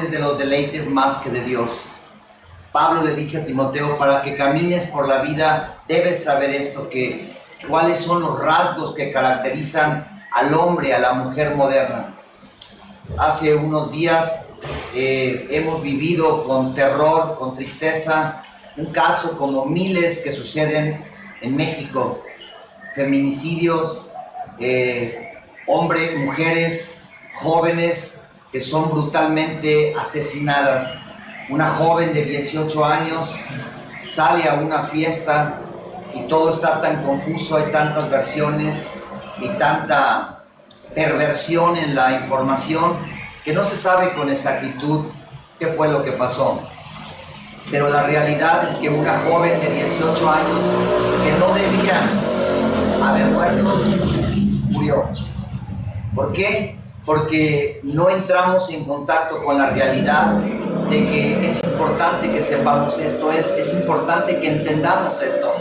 es de los deleites más que de Dios. Pablo le dice a Timoteo, para que camines por la vida, debes saber esto, que cuáles son los rasgos que caracterizan al hombre, a la mujer moderna. Hace unos días hemos vivido con terror, con tristeza, un caso como miles que suceden en México. Feminicidios, hombres, mujeres, jóvenes que son brutalmente asesinadas. Una joven de 18 años sale a una fiesta y todo está tan confuso, hay tantas versiones y tanta perversión en la información que no se sabe con exactitud qué fue lo que pasó. Pero la realidad es que una joven de 18 años que no debía haber muerto, murió. ¿Por qué? Porque no entramos en contacto con la realidad de que es importante que sepamos esto, es importante que entendamos esto,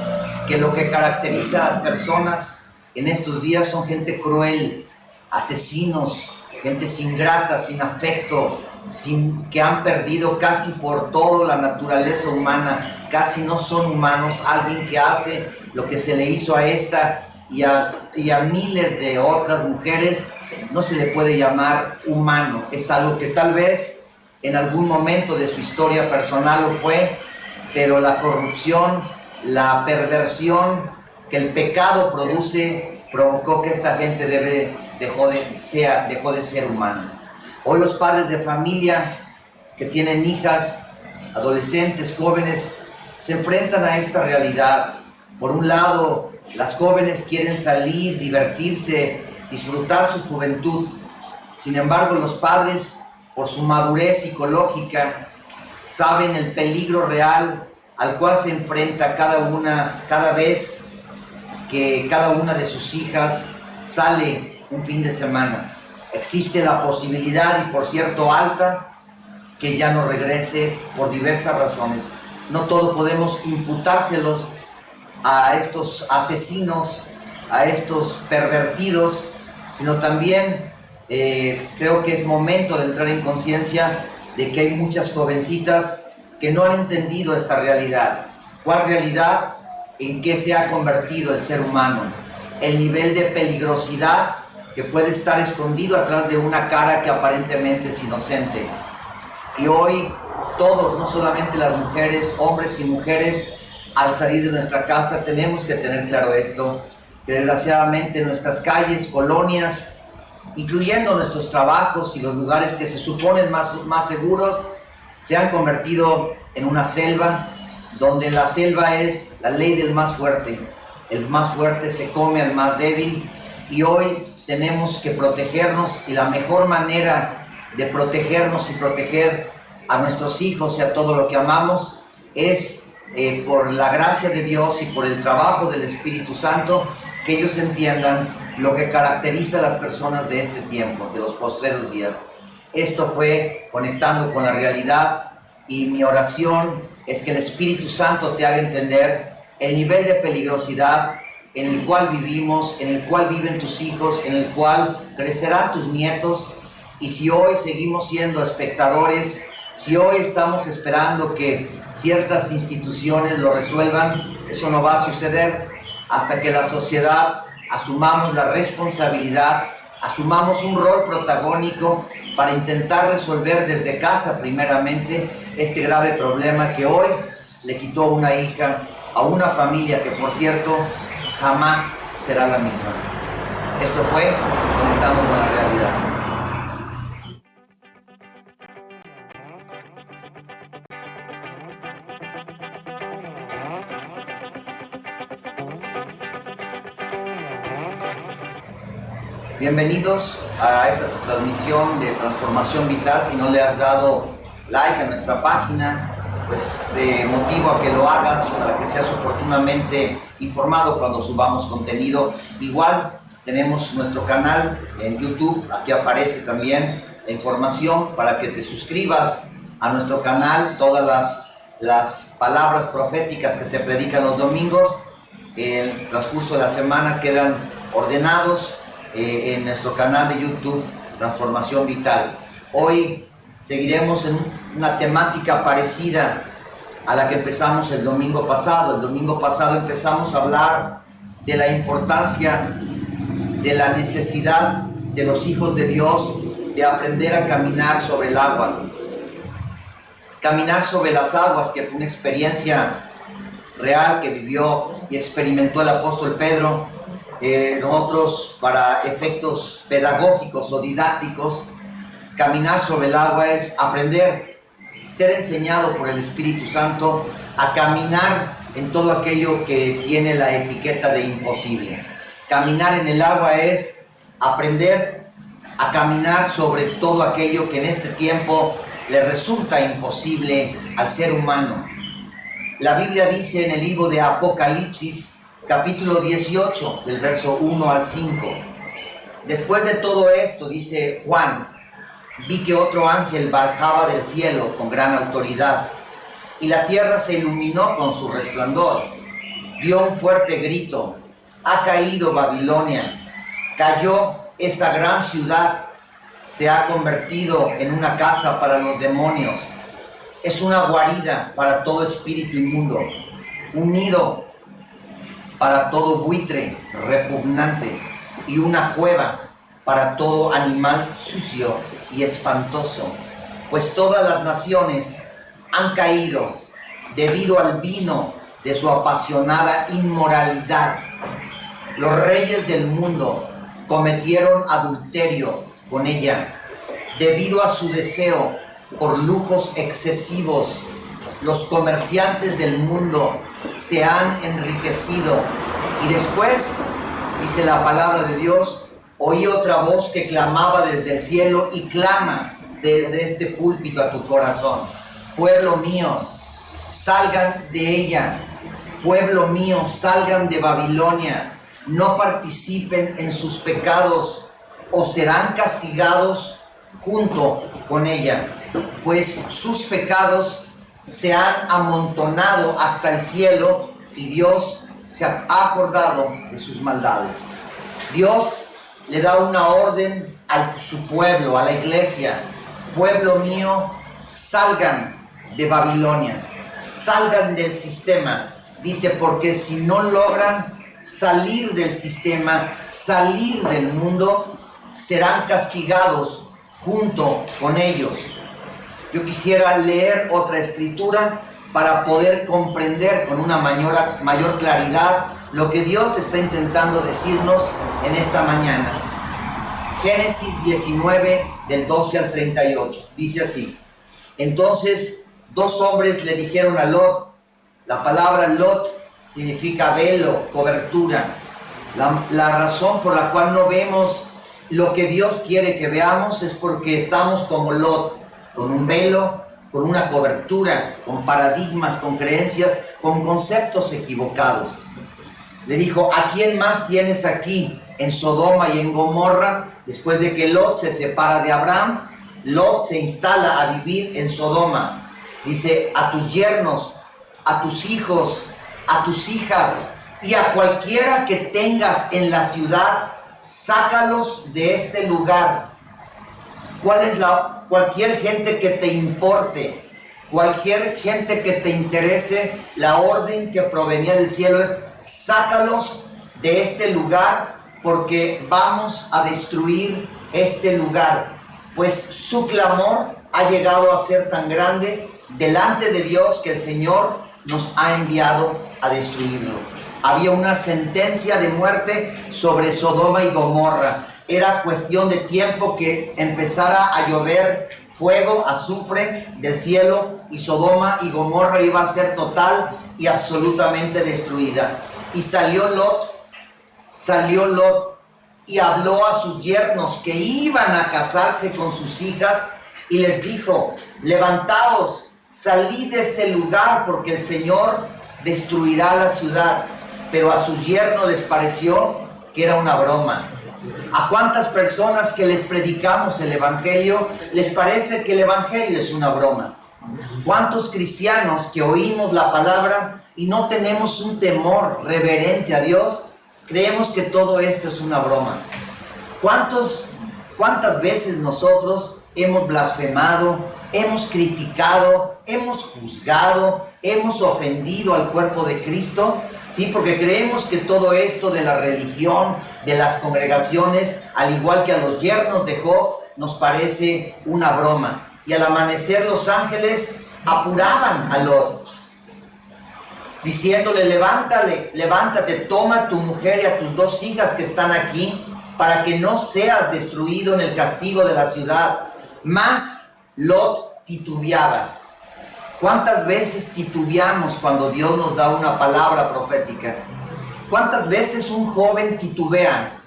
que lo que caracteriza a las personas en estos días son gente cruel, asesinos, gente ingrata, sin afecto, que han perdido casi por todo la naturaleza humana, casi no son humanos. Alguien que hace lo que se le hizo a esta y a miles de otras mujeres, no se le puede llamar humano. Es algo que tal vez en algún momento de su historia personal lo fue, pero la corrupción, la perversión que el pecado produce, provocó que esta gente dejó de ser humana. Hoy los padres de familia que tienen hijas, adolescentes, jóvenes, se enfrentan a esta realidad. Por un lado, las jóvenes quieren salir, divertirse, disfrutar su juventud. Sin embargo, los padres, por su madurez psicológica, saben el peligro real al cual se enfrenta cada vez que cada una de sus hijas sale un fin de semana. Existe la posibilidad, y por cierto alta, que ya no regrese por diversas razones. No todo podemos imputárselos a estos asesinos, a estos pervertidos, sino también creo que es momento de entrar en conciencia de que hay muchas jovencitas que no han entendido esta realidad. ¿Cuál realidad? ¿En qué se ha convertido el ser humano? El nivel de peligrosidad que puede estar escondido atrás de una cara que aparentemente es inocente. Y hoy todos, no solamente las mujeres, hombres y mujeres, al salir de nuestra casa tenemos que tener claro esto, que desgraciadamente nuestras calles, colonias, incluyendo nuestros trabajos y los lugares que se suponen más seguros, se han convertido en una selva, donde la selva es la ley del más fuerte. El más fuerte se come al más débil, y hoy tenemos que protegernos, y la mejor manera de protegernos y proteger a nuestros hijos y a todo lo que amamos es por la gracia de Dios y por el trabajo del Espíritu Santo, que ellos entiendan lo que caracteriza a las personas de este tiempo, de los postreros días. Esto fue conectando con la realidad, y mi oración es que el Espíritu Santo te haga entender el nivel de peligrosidad en el cual vivimos, en el cual viven tus hijos, en el cual crecerán tus nietos. Y si hoy seguimos siendo espectadores, si hoy estamos esperando que ciertas instituciones lo resuelvan, eso no va a suceder hasta que la sociedad asumamos la responsabilidad, asumamos un rol protagónico para intentar resolver desde casa primeramente este grave problema que hoy le quitó una hija a una familia que, por cierto, jamás será la misma. Esto fue Conectando con la Realidad. Bienvenidos a esta transmisión de Transformación Vital. Si no le has dado like a nuestra página, pues te motivo a que lo hagas para que seas oportunamente informado cuando subamos contenido. Igual tenemos nuestro canal en YouTube, aquí aparece también la información para que te suscribas a nuestro canal. Todas las palabras proféticas que se predican los domingos, en el transcurso de la semana quedan ordenados en nuestro canal de YouTube Transformación Vital. Hoy Seguiremos en una temática parecida a la que empezamos el domingo pasado. El domingo pasado empezamos a hablar de la importancia, de la necesidad de los hijos de Dios de aprender a caminar sobre el agua. Caminar sobre las aguas, que fue una experiencia real que vivió y experimentó el apóstol Pedro. Nosotros, para efectos pedagógicos o didácticos, caminar sobre el agua es aprender, ser enseñado por el Espíritu Santo a caminar en todo aquello que tiene la etiqueta de imposible. Caminar en el agua es aprender a caminar sobre todo aquello que en este tiempo le resulta imposible al ser humano. La Biblia dice en el libro de Apocalipsis, capítulo 18, del verso 1 al 5. Después de todo esto, dice Juan, vi que otro ángel bajaba del cielo con gran autoridad, y la tierra se iluminó con su resplandor. Dio un fuerte grito: ha caído Babilonia, cayó esa gran ciudad, se ha convertido en una casa para los demonios, es una guarida para todo espíritu inmundo, un nido para todo buitre repugnante y una cueva para todo animal sucio y espantoso. Pues todas las naciones han caído debido al vino de su apasionada inmoralidad. Los reyes del mundo cometieron adulterio con ella debido a su deseo por lujos excesivos. Los comerciantes del mundo se han enriquecido. Y después, dice la palabra de Dios, oí otra voz que clamaba desde el cielo y clama desde este púlpito a tu corazón: pueblo mío, salgan de ella. Pueblo mío, salgan de Babilonia. No participen en sus pecados o serán castigados junto con ella, pues sus pecados se han amontonado hasta el cielo y Dios se ha acordado de sus maldades. Dios le da una orden a su pueblo, a la iglesia: pueblo mío, salgan de Babilonia, salgan del sistema. Dice, porque si no logran salir del sistema, salir del mundo, serán castigados junto con ellos. Yo quisiera leer otra escritura para poder comprender con una mayor claridad lo que Dios está intentando decirnos en esta mañana. Génesis 19, del 12 al 38. Dice así: entonces 2 hombres le dijeron a Lot. La palabra Lot significa velo, cobertura. La razón por la cual no vemos lo que Dios quiere que veamos es porque estamos como Lot, con un velo, con una cobertura, con paradigmas, con creencias, con conceptos equivocados. Le dijo: ¿a quién más tienes aquí en Sodoma y en Gomorra? Después de que Lot se separa de Abraham, Lot se instala a vivir en Sodoma. Dice: a tus yernos, a tus hijos, a tus hijas y a cualquiera que tengas en la ciudad, sácalos de este lugar. Cualquier gente que te importe, cualquier gente que te interese, la orden que provenía del cielo es: sácalos de este lugar, porque vamos a destruir este lugar. Pues su clamor ha llegado a ser tan grande delante de Dios que el Señor nos ha enviado a destruirlo. Había una sentencia de muerte sobre Sodoma y Gomorra. Era cuestión de tiempo que empezara a llover fuego, azufre del cielo, y Sodoma y Gomorra iba a ser total y absolutamente destruida. Y salió Lot y habló a sus yernos que iban a casarse con sus hijas y les dijo: levantaos, salid de este lugar, porque el Señor destruirá la ciudad. Pero a sus yernos les pareció que era una broma. ¿A cuántas personas que les predicamos el Evangelio les parece que el Evangelio es una broma? ¿Cuántos cristianos que oímos la palabra y no tenemos un temor reverente a Dios, creemos que todo esto es una broma? ¿Cuántas veces nosotros hemos blasfemado, hemos criticado, hemos juzgado, hemos ofendido al cuerpo de Cristo, ¿sí? Porque creemos que todo esto de la religión, de las congregaciones, al igual que a los yernos de Job, nos parece una broma. Y al amanecer los ángeles apuraban a Lot, diciéndole: levántate, toma a tu mujer y a tus 2 hijas que están aquí, para que no seas destruido en el castigo de la ciudad. Mas Lot titubeaba. ¿Cuántas veces titubeamos cuando Dios nos da una palabra profética? ¿Cuántas veces un joven titubea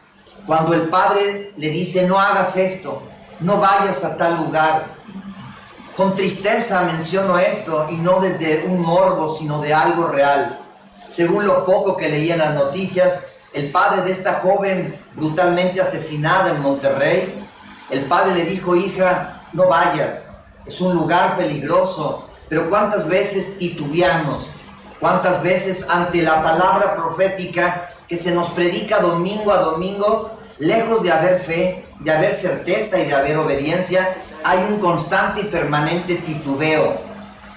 cuando el padre le dice: no hagas esto, no vayas a tal lugar? Con tristeza menciono esto, y no desde un morbo, sino de algo real. Según lo poco que leí en las noticias, el padre de esta joven brutalmente asesinada en Monterrey, el padre le dijo: hija, no vayas, es un lugar peligroso. Pero ¿cuántas veces titubeamos? ¿Cuántas veces ante la palabra profética que se nos predica domingo a domingo, lejos de haber fe, de haber certeza y de haber obediencia, hay un constante y permanente titubeo?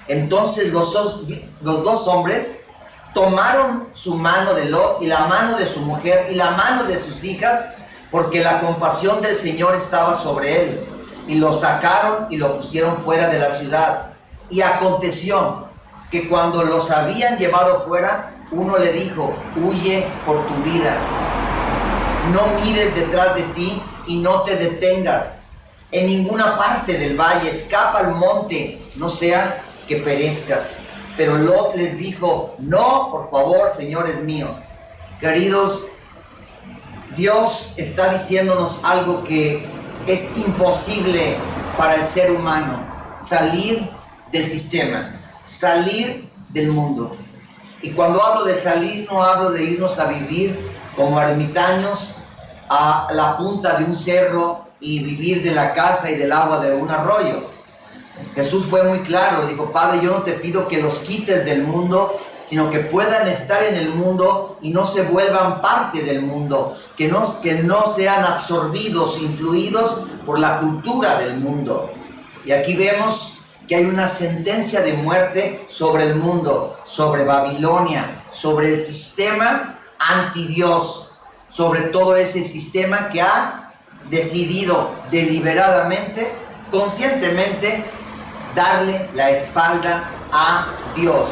Entonces los 2 hombres tomaron su mano de Lot y la mano de su mujer y la mano de sus hijas, porque la compasión del Señor estaba sobre él, y lo sacaron y lo pusieron fuera de la ciudad. Y aconteció que cuando los habían llevado fuera, uno le dijo: huye por tu vida, no mires detrás de ti y no te detengas en ninguna parte del valle, escapa al monte, no sea que perezcas. Pero Lot les dijo: no, por favor, señores míos. Queridos, Dios está diciéndonos algo que es imposible para el ser humano: salir del sistema, salir del mundo. Y cuando hablo de salir, no hablo de irnos a vivir como ermitaños a la punta de un cerro y vivir de la casa y del agua de un arroyo. Jesús fue muy claro, dijo: Padre, yo no te pido que los quites del mundo, sino que puedan estar en el mundo y no se vuelvan parte del mundo, que no sean absorbidos, influidos por la cultura del mundo. Y aquí vemos que hay una sentencia de muerte sobre el mundo, sobre Babilonia, sobre el sistema anti-Dios, sobre todo ese sistema que ha decidido deliberadamente, conscientemente, darle la espalda a Dios.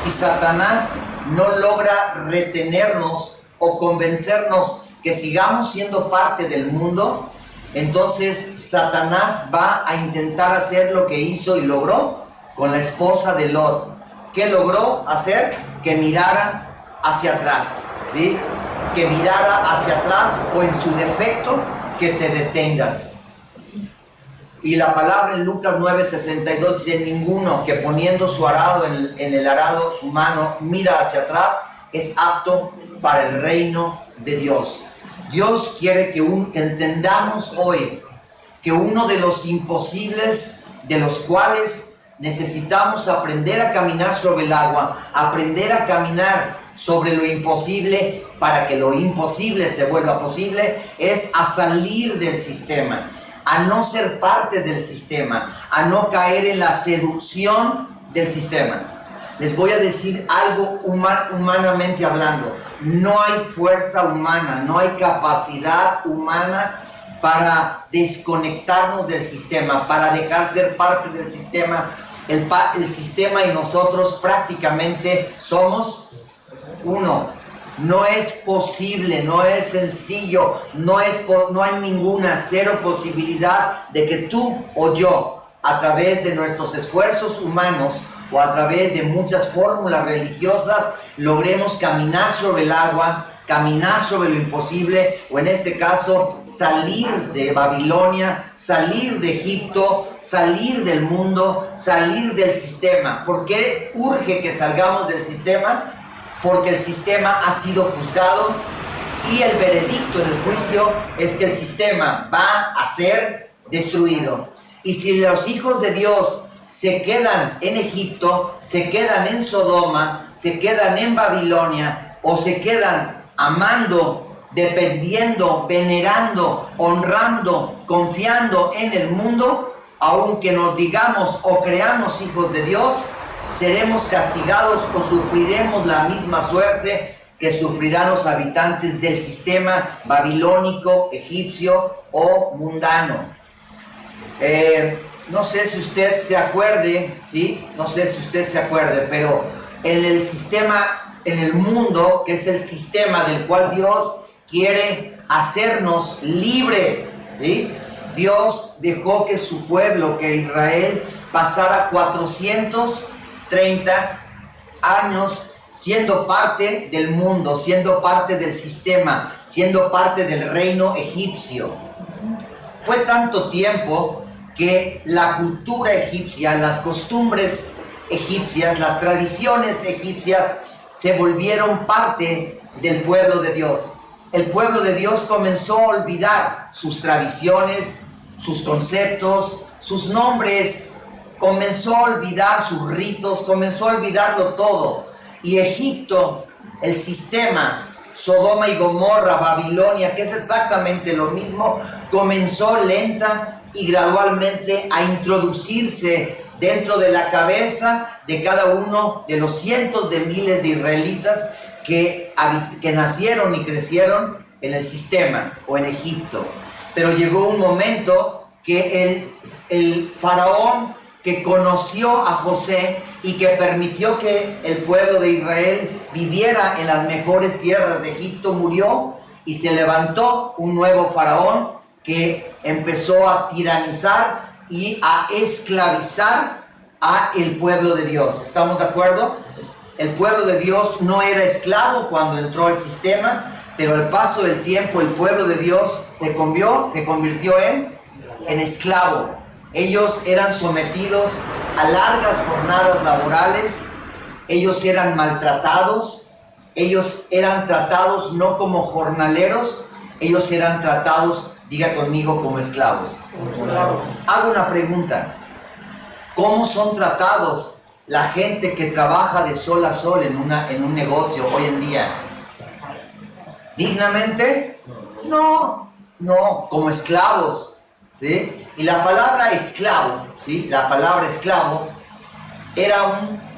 Si Satanás no logra retenernos o convencernos que sigamos siendo parte del mundo, entonces Satanás va a intentar hacer lo que hizo y logró con la esposa de Lot. ¿Qué logró hacer? Que mirara hacia atrás, ¿sí? Que mirara hacia atrás, o en su defecto, que te detengas. Y la palabra en Lucas 9:62 dice: ninguno que poniendo su arado en el arado, su mano, mira hacia atrás, es apto para el reino de Dios. Dios quiere que entendamos hoy que uno de los imposibles, de los cuales necesitamos aprender a caminar sobre el agua, aprender a caminar sobre lo imposible para que lo imposible se vuelva posible, es a salir del sistema, a no ser parte del sistema, a no caer en la seducción del sistema. Les voy a decir algo humanamente hablando. No hay fuerza humana, no hay capacidad humana para desconectarnos del sistema, para dejar ser parte del sistema. El sistema y nosotros prácticamente somos uno. No es posible, no es sencillo, no hay ninguna, cero posibilidad de que tú o yo, a través de nuestros esfuerzos humanos o a través de muchas fórmulas religiosas, logremos caminar sobre el agua, caminar sobre lo imposible, o en este caso, salir de Babilonia, salir de Egipto, salir del mundo, salir del sistema. ¿Por qué urge que salgamos del sistema? Porque el sistema ha sido juzgado y el veredicto en el juicio es que el sistema va a ser destruido. Y si los hijos de Dios se quedan en Egipto, se quedan en Sodoma, se quedan en Babilonia, o se quedan amando, dependiendo, venerando, honrando, confiando en el mundo, aunque nos digamos o creamos hijos de Dios, seremos castigados o sufriremos la misma suerte que sufrirán los habitantes del sistema babilónico, egipcio o mundano. No sé si usted se acuerde, ¿sí? No sé si usted se acuerde, pero en el sistema, en el mundo, que es el sistema del cual Dios quiere hacernos libres, ¿sí? Dios dejó que su pueblo, que Israel, pasara 430 años siendo parte del mundo, siendo parte del sistema, siendo parte del reino egipcio. Fue tanto tiempo que la cultura egipcia, las costumbres egipcias, las tradiciones egipcias se volvieron parte del pueblo de Dios. El pueblo de Dios comenzó a olvidar sus tradiciones, sus conceptos, sus nombres, comenzó a olvidar sus ritos, comenzó a olvidarlo todo. Y Egipto, el sistema, Sodoma y Gomorra, Babilonia, que es exactamente lo mismo, comenzó lenta y gradualmente a introducirse dentro de la cabeza de cada uno de los cientos de miles de israelitas que nacieron y crecieron en el sistema o en Egipto. Pero llegó un momento que el faraón que conoció a José y que permitió que el pueblo de Israel viviera en las mejores tierras de Egipto murió, y se levantó un nuevo faraón que empezó a tiranizar y a esclavizar a el pueblo de Dios. ¿Estamos de acuerdo? El pueblo de Dios no era esclavo cuando entró al sistema, pero al paso del tiempo el pueblo de Dios se convirtió en esclavo. Ellos eran sometidos a largas jornadas laborales, ellos eran maltratados, ellos eran tratados no como jornaleros, ellos eran tratados, diga conmigo, como esclavos. Hago una pregunta: ¿cómo son tratados la gente que trabaja de sol a sol en un negocio hoy en día? ¿Dignamente? No, como esclavos, ¿sí? Y la palabra esclavo, ¿sí? La palabra esclavo era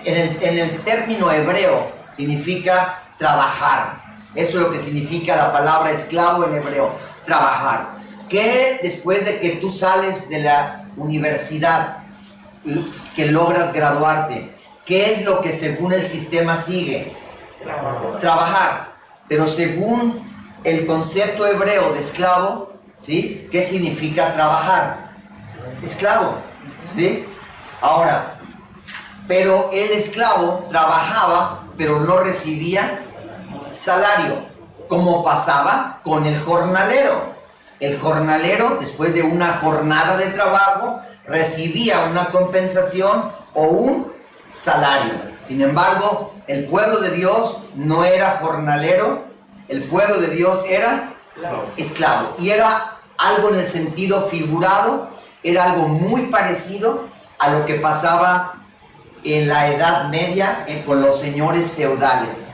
en el término hebreo significa trabajar. Eso es lo que significa la palabra esclavo en hebreo, trabajar. Que después de que tú sales de la universidad, que logras graduarte, ¿qué es lo que según el sistema sigue? Trabajar. Pero según el concepto hebreo de esclavo, ¿sí? ¿Qué significa trabajar? Esclavo, ¿sí? Ahora, pero el esclavo trabajaba, pero no recibía salario, como pasaba con el jornalero. El jornalero, después de una jornada de trabajo, recibía una compensación o un salario. Sin embargo, el pueblo de Dios no era jornalero, el pueblo de Dios era esclavo. Y era algo en el sentido figurado, era algo muy parecido a lo que pasaba en la Edad Media con los señores feudales.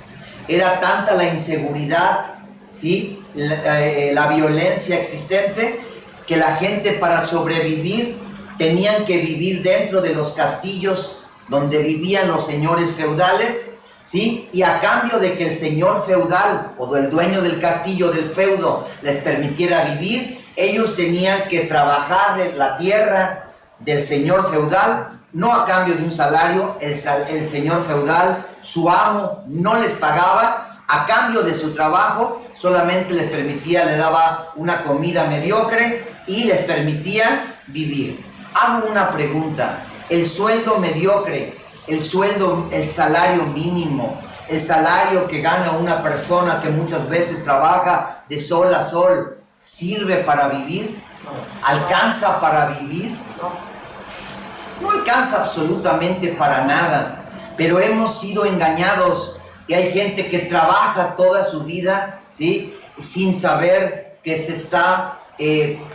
Era tanta la inseguridad, ¿sí? La violencia existente, que la gente, para sobrevivir, tenían que vivir dentro de los castillos donde vivían los señores feudales, ¿sí? Y a cambio de que el señor feudal o el dueño del castillo, del feudo, les permitiera vivir, ellos tenían que trabajar en la tierra del señor feudal, no a cambio de un salario. El señor feudal, su amo, no les pagaba. A cambio de su trabajo, solamente les daba una comida mediocre y les permitía vivir. Hago una pregunta: el sueldo mediocre, el salario mínimo, el salario que gana una persona que muchas veces trabaja de sol a sol, ¿sirve para vivir? ¿Alcanza para vivir? No alcanza absolutamente para nada, pero hemos sido engañados. Y hay gente que trabaja toda su vida, ¿sí?, sin saber que se está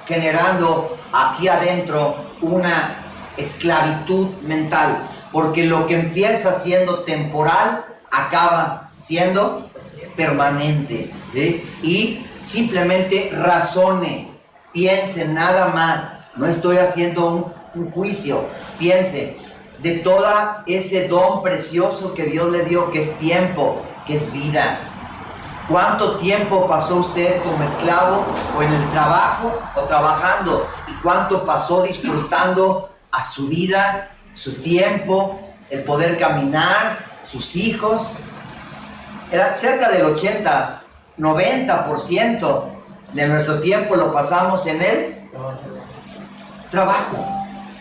generando aquí adentro una esclavitud mental, porque lo que empieza siendo temporal acaba siendo permanente, ¿sí? Y simplemente razone, piense nada más. No estoy haciendo un juicio. Piense de todo ese don precioso que Dios le dio, que es tiempo, que es vida. ¿Cuánto tiempo pasó usted como esclavo o en el trabajo o trabajando? ¿Y cuánto pasó disfrutando a su vida, su tiempo, el poder caminar, sus hijos? Era cerca del 90% de nuestro tiempo lo pasamos en el trabajo.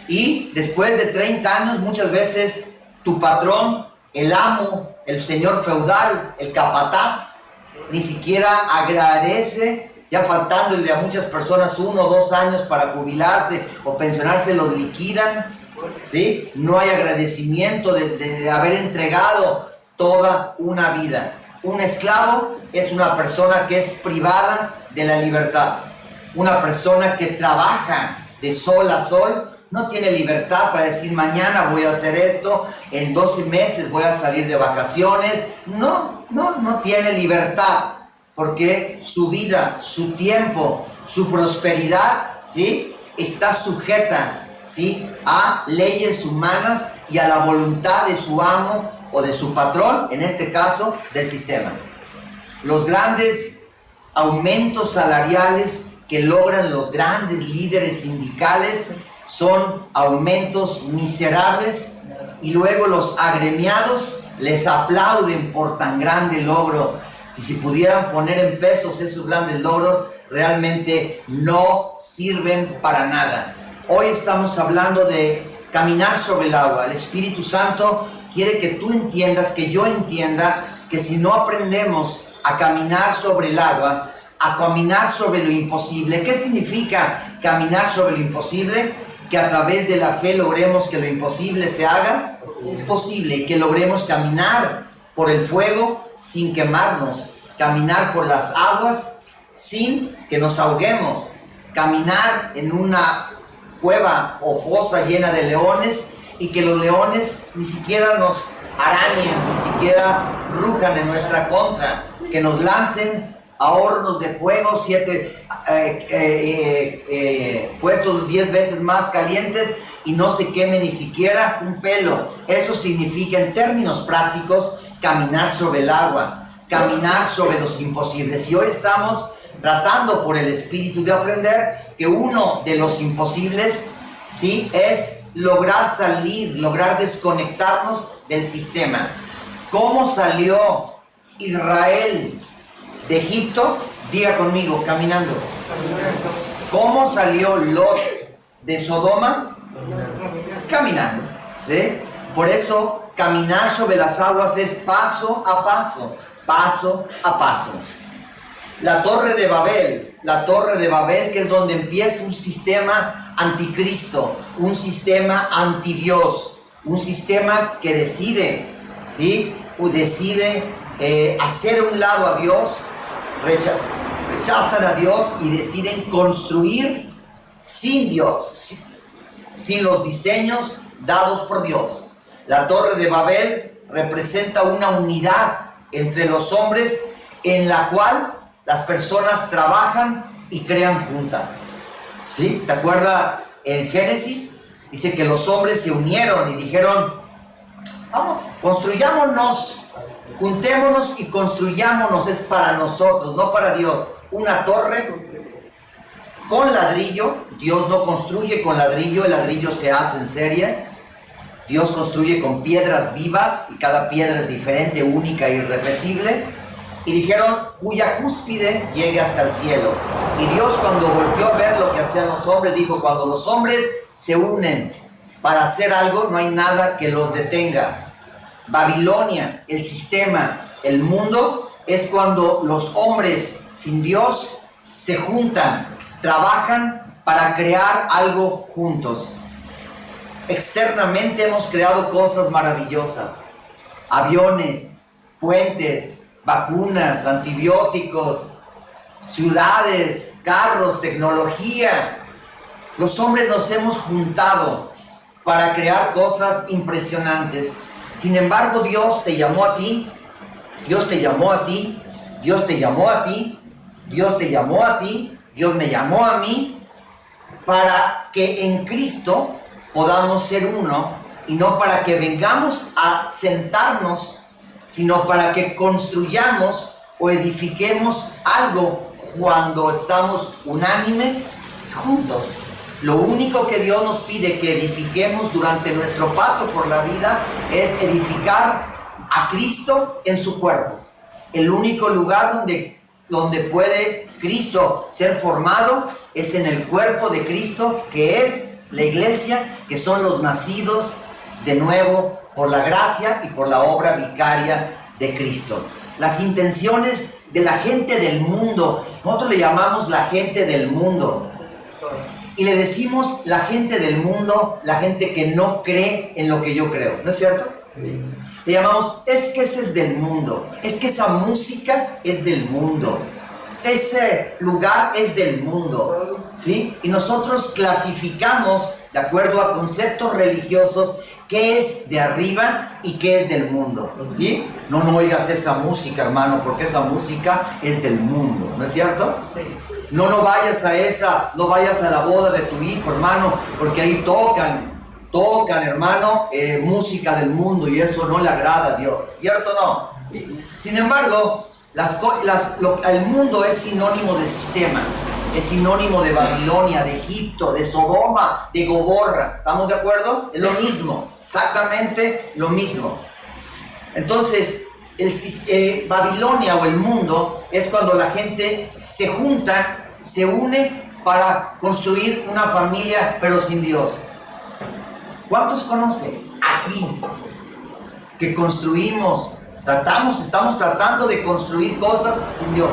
Y después de 30 años, muchas veces tu patrón, el amo, el señor feudal, el capataz, ni siquiera agradece, ya faltándole a muchas personas 1 o 2 años para jubilarse o pensionarse, los liquidan, ¿sí? No hay agradecimiento de haber entregado toda una vida. Un esclavo es una persona que es privada de la libertad. Una persona que trabaja de sol a sol, no tiene libertad para decir mañana voy a hacer esto, en 12 meses voy a salir de vacaciones. No tiene libertad, porque su vida, su tiempo, su prosperidad, ¿sí?, está sujeta, ¿sí?, a leyes humanas y a la voluntad de su amo o de su patrón, en este caso del sistema. Los grandes aumentos salariales que logran los grandes líderes sindicales son aumentos miserables, y luego los agremiados les aplauden por tan grande logro. Si pudieran poner en pesos esos grandes logros, realmente no sirven para nada. Hoy estamos hablando de caminar sobre el agua. El Espíritu Santo quiere que tú entiendas, que yo entienda, que si no aprendemos a caminar sobre el agua, a caminar sobre lo imposible. ¿Qué significa caminar sobre lo imposible? Que a través de la fe logremos que lo imposible se haga posible, y que logremos caminar por el fuego sin quemarnos, caminar por las aguas sin que nos ahoguemos, caminar en una cueva o fosa llena de leones y que los leones ni siquiera nos arañen, ni siquiera rujan en nuestra contra, que nos lancen a hornos de fuego, 7 puestos 10 veces más calientes, y no se queme ni siquiera un pelo. Eso significa, en términos prácticos, caminar sobre el agua, caminar sobre los imposibles. Y hoy estamos tratando por el Espíritu de aprender que uno de los imposibles, ¿sí?, es lograr salir, lograr desconectarnos del sistema. ¿Cómo salió Israel de Egipto? Diga conmigo, caminando. ¿Cómo salió Lot de Sodoma? Caminando, ¿sí? Por eso caminar sobre las aguas es paso a paso, paso a paso. La Torre de Babel, que es donde empieza un sistema anticristo, un sistema antidios, un sistema que decide, ¿sí?, decide hacer a un lado a Dios, rechazan a Dios y deciden construir sin Dios, sin los diseños dados por Dios. La Torre de Babel representa una unidad entre los hombres en la cual las personas trabajan y crean juntas. ¿Sí? ¿Se acuerda en Génesis? Dice que los hombres se unieron y dijeron: vamos, construyámonos, juntémonos y construyámonos, es para nosotros, no para Dios. Una torre con ladrillo. Dios no construye con ladrillo, el ladrillo se hace en serie. Dios construye con piedras vivas y cada piedra es diferente, única e irrepetible. Y dijeron: cuya cúspide llegue hasta el cielo. Y Dios, cuando volvió a ver lo que hacían los hombres, dijo: cuando los hombres se unen para hacer algo, no hay nada que los detenga. Babilonia, el sistema, el mundo, es cuando los hombres sin Dios se juntan, trabajan para crear algo juntos. Externamente hemos creado cosas maravillosas: aviones, puentes, vacunas, antibióticos, ciudades, carros, tecnología. Los hombres nos hemos juntado para crear cosas impresionantes. Sin embargo, Dios te llamó a ti, Dios te llamó a ti, Dios te llamó a ti, Dios te llamó a ti, Dios me llamó a mí, para que en Cristo podamos ser uno, y no para que vengamos a sentarnos, sino para que construyamos o edifiquemos algo cuando estamos unánimes juntos. Lo único que Dios nos pide que edifiquemos durante nuestro paso por la vida es edificar a Cristo en su cuerpo. El único lugar donde puede Cristo ser formado es en el cuerpo de Cristo, que es la iglesia, que son los nacidos de nuevo por la gracia y por la obra vicaria de Cristo. Las intenciones de la gente del mundo, nosotros le llamamos la gente del mundo. Y le decimos la gente del mundo, la gente que no cree en lo que yo creo, ¿no es cierto? Sí. Le llamamos, es que ese es del mundo, es que esa música es del mundo, ese lugar es del mundo, ¿sí? Y nosotros clasificamos, de acuerdo a conceptos religiosos, qué es de arriba y qué es del mundo, ¿sí? No oigas esa música, hermano, porque esa música es del mundo, ¿no es cierto? Sí. No vayas no vayas a la boda de tu hijo, hermano, porque ahí tocan, hermano, música del mundo, y eso no le agrada a Dios, ¿cierto o no? Sí. Sin embargo, el mundo es sinónimo de sistema, es sinónimo de Babilonia, de Egipto, de Sodoma, de Gomorra. ¿Estamos de acuerdo? Es lo mismo, exactamente lo mismo. Entonces, Babilonia o el mundo es cuando la gente se junta, se une para construir una familia, pero sin Dios. ¿Cuántos conocen aquí que estamos tratando de construir cosas sin Dios?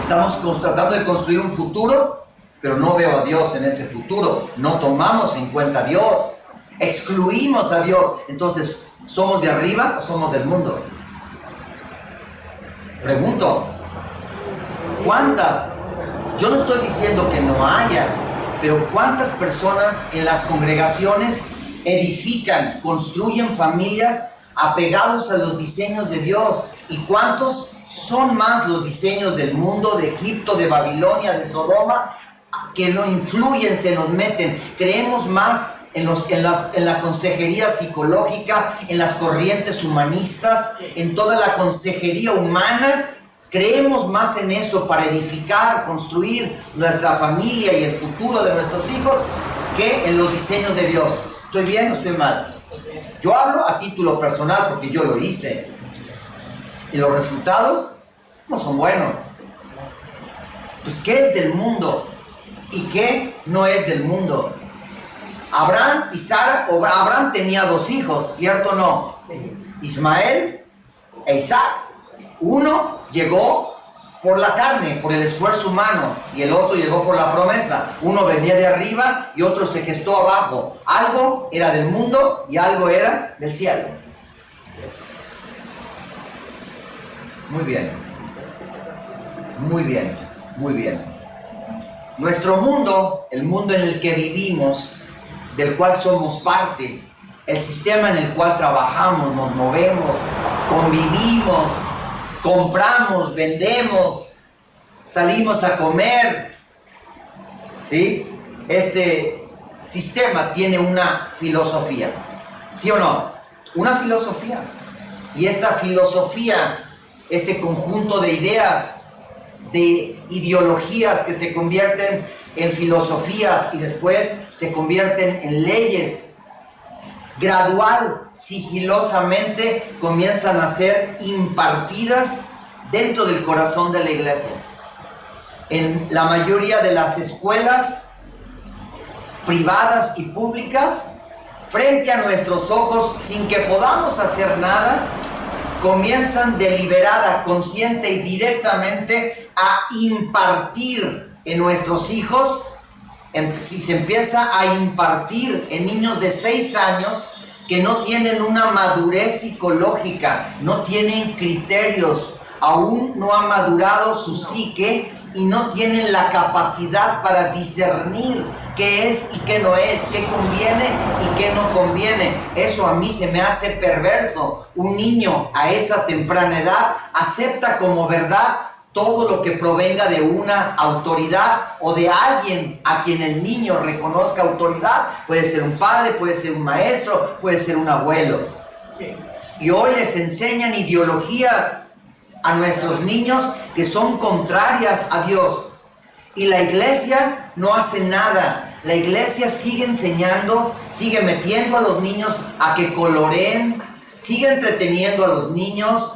Estamos tratando de construir un futuro, pero no veo a Dios en ese futuro. No tomamos en cuenta a Dios. Excluimos a Dios. Entonces, ¿somos de arriba o somos del mundo? Pregunto, ¿cuántas? Yo no estoy diciendo que no haya, pero ¿cuántas personas en las congregaciones edifican, construyen familias apegados a los diseños de Dios? ¿Y cuántos son más los diseños del mundo, de Egipto, de Babilonia, de Sodoma, que no influyen, se nos meten? Creemos más en la consejería psicológica, en las corrientes humanistas, en toda la consejería humana. Creemos más en eso para edificar, construir nuestra familia y el futuro de nuestros hijos, que en los diseños de Dios. ¿Estoy bien o estoy mal? Yo hablo a título personal porque yo lo hice. Y los resultados no son buenos. Pues, ¿qué es del mundo? ¿Y qué no es del mundo? Abraham y Sara, o Abraham tenía 2 hijos, ¿cierto o no? Ismael e Isaac. Uno llegó por la carne, por el esfuerzo humano, y el otro llegó por la promesa. Uno venía de arriba y otro se gestó abajo. Algo era del mundo y algo era del cielo. Muy bien. Muy bien, muy bien. Nuestro mundo, el mundo en el que vivimos, del cual somos parte, el sistema en el cual trabajamos, nos movemos, convivimos, compramos, vendemos, salimos a comer, ¿sí? Este sistema tiene una filosofía, ¿sí o no? Una filosofía. Y esta filosofía, este conjunto de ideas, de ideologías que se convierten en filosofías y después se convierten en leyes, gradual, sigilosamente comienzan a ser impartidas dentro del corazón de la iglesia. En la mayoría de las escuelas privadas y públicas, frente a nuestros ojos, sin que podamos hacer nada, comienzan deliberada, consciente y directamente a impartir en nuestros hijos. Si se empieza a impartir en niños de 6 años que no tienen una madurez psicológica, no tienen criterios, aún no ha madurado su psique y no tienen la capacidad para discernir qué es y qué no es, qué conviene y qué no conviene. Eso a mí se me hace perverso. Un niño a esa temprana edad acepta como verdad todo lo que provenga de una autoridad o de alguien a quien el niño reconozca autoridad. Puede ser un padre, puede ser un maestro, puede ser un abuelo. Y hoy les enseñan ideologías a nuestros niños que son contrarias a Dios. Y la iglesia no hace nada. La iglesia sigue enseñando, sigue metiendo a los niños a que coloreen, sigue entreteniendo a los niños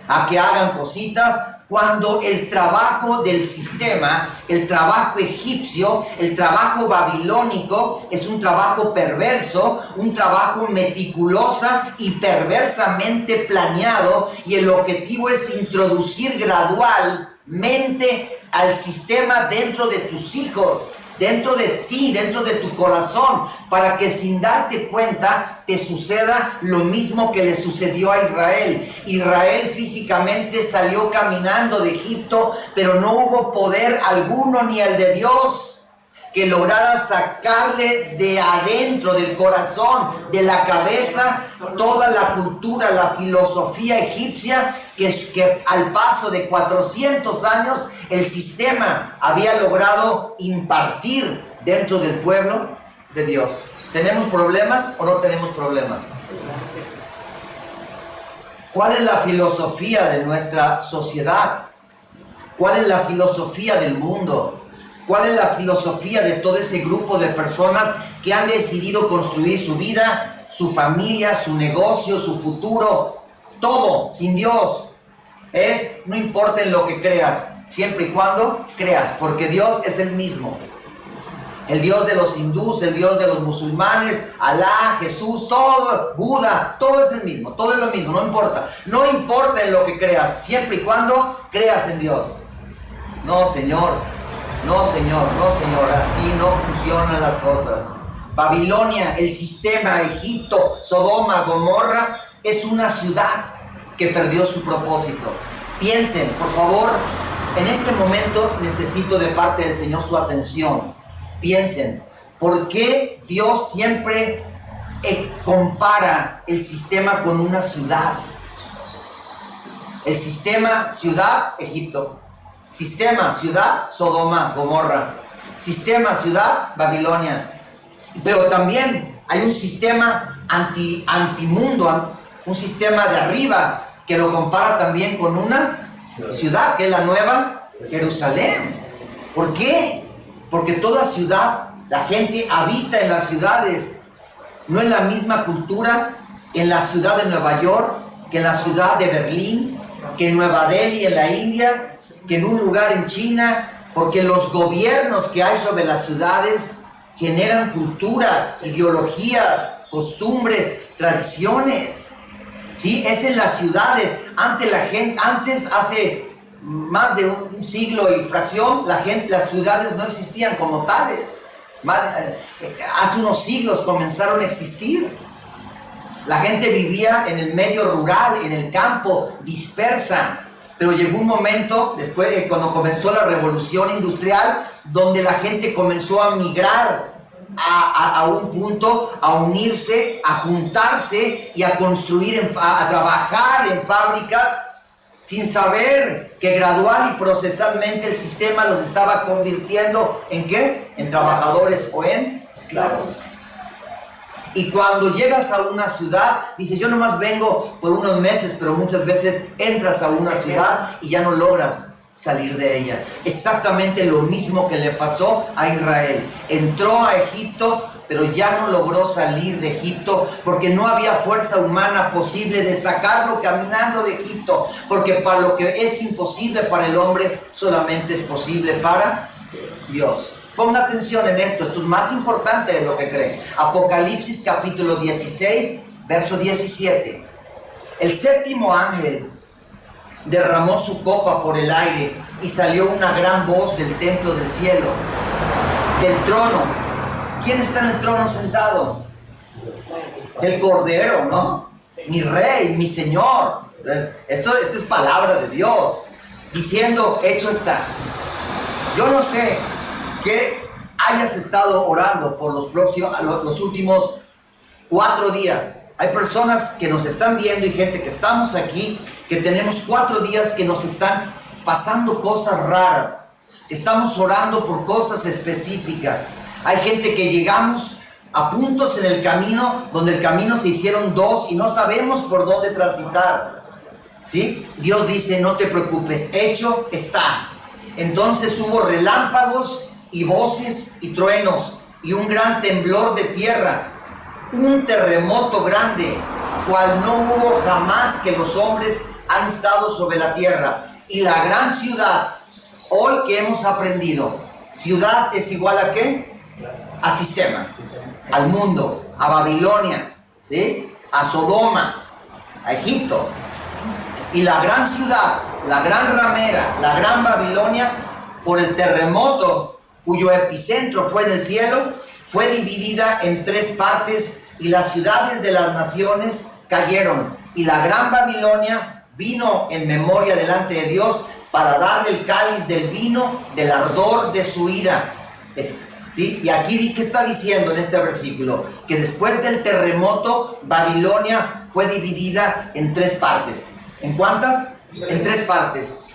a que hagan cositas, cuando el trabajo del sistema, el trabajo egipcio, el trabajo babilónico es un trabajo perverso, un trabajo meticulosa y perversamente planeado, y el objetivo es introducir gradualmente al sistema dentro de tus hijos, dentro de ti, dentro de tu corazón, para que sin darte cuenta te suceda lo mismo que le sucedió a Israel. Israel físicamente salió caminando de Egipto, pero no hubo poder alguno, ni el de Dios, que lograra sacarle de adentro, del corazón, de la cabeza, toda la cultura, la filosofía egipcia, que al paso de 400 años el sistema había logrado impartir dentro del pueblo de Dios. ¿Tenemos problemas o no tenemos problemas? ¿Cuál es la filosofía de nuestra sociedad? ¿Cuál es la filosofía del mundo? ¿Cuál es la filosofía de todo ese grupo de personas que han decidido construir su vida, su familia, su negocio, su futuro? Todo sin Dios. No importa en lo que creas, siempre y cuando creas, porque Dios es el mismo. El Dios de los hindús, el Dios de los musulmanes, Alá, Jesús, todo, Buda, todo es el mismo, todo es lo mismo, no importa. No importa en lo que creas, siempre y cuando creas en Dios. No, Señor, no, Señor, no, Señor, así no funcionan las cosas. Babilonia, el sistema, Egipto, Sodoma, Gomorra, es una ciudad que perdió su propósito. Piensen, por favor, en este momento necesito de parte del Señor su atención. Piensen, ¿por qué Dios siempre compara el sistema con una ciudad? El sistema, ciudad, Egipto. Sistema, ciudad, Sodoma, Gomorra. Sistema, ciudad, Babilonia. Pero también hay un sistema antimundo, un sistema de arriba que lo compara también con una ciudad, que es la Nueva Jerusalén. ¿Por qué? Porque toda ciudad, la gente habita en las ciudades. No es la misma cultura en la ciudad de Nueva York que en la ciudad de Berlín, que en Nueva Delhi en la India, que en un lugar en China, porque los gobiernos que hay sobre las ciudades generan culturas, ideologías, costumbres, tradiciones. ¿Sí? Es en las ciudades. Antes, hace más de un siglo y fracción, las ciudades no existían como tales. Hace unos siglos comenzaron a existir. La gente vivía en el medio rural, en el campo, dispersa. Pero llegó un momento, después de cuando comenzó la revolución industrial, donde la gente comenzó a migrar a un punto, a unirse, a juntarse y a construir, a trabajar en fábricas, sin saber que gradual y procesalmente el sistema los estaba convirtiendo ¿en qué? En trabajadores o en esclavos. Y cuando llegas a una ciudad, dices, yo nomás vengo por unos meses, pero muchas veces entras a una ciudad y ya no logras salir de ella. Exactamente lo mismo que le pasó a Israel. Entró a Egipto, pero ya no logró salir de Egipto, porque no había fuerza humana posible de sacarlo caminando de Egipto, porque para lo que es imposible para el hombre, solamente es posible para Dios. Ponga atención en esto es más importante de lo que creen. Apocalipsis capítulo 16, verso 17. El séptimo ángel derramó su copa por el aire y salió una gran voz del templo del cielo, del trono. ¿Quién está en el trono sentado? El Cordero, ¿no? Mi Rey, mi Señor. Esto es palabra de Dios, diciendo, hecho está. Yo no sé que hayas estado orando por los últimos 4 días. Hay personas que nos están viendo y gente que estamos aquí, que tenemos 4 días que nos están pasando cosas raras. Estamos orando por cosas específicas. Hay gente que llegamos a puntos en el camino donde el camino se hicieron dos y no sabemos por dónde transitar. ¿Sí? Dios dice, no te preocupes, hecho está. Entonces hubo relámpagos y voces y truenos y un gran temblor de tierra, un terremoto grande, cual no hubo jamás que los hombres han estado sobre la tierra. Y la gran ciudad, hoy que hemos aprendido, ciudad es igual a ¿qué? A sistema, al mundo, a Babilonia, ¿sí? A Sodoma, a Egipto. Y la gran ciudad, la gran ramera, la gran Babilonia, por el terremoto cuyo epicentro fue del cielo, fue dividida en tres partes y las ciudades de las naciones cayeron. Y la gran Babilonia vino en memoria delante de Dios para darle el cáliz del vino del ardor de su ira. ¿Sí? Y aquí, ¿qué está diciendo en este versículo? Que después del terremoto, Babilonia fue dividida en tres partes. ¿En cuántas? En tres partes.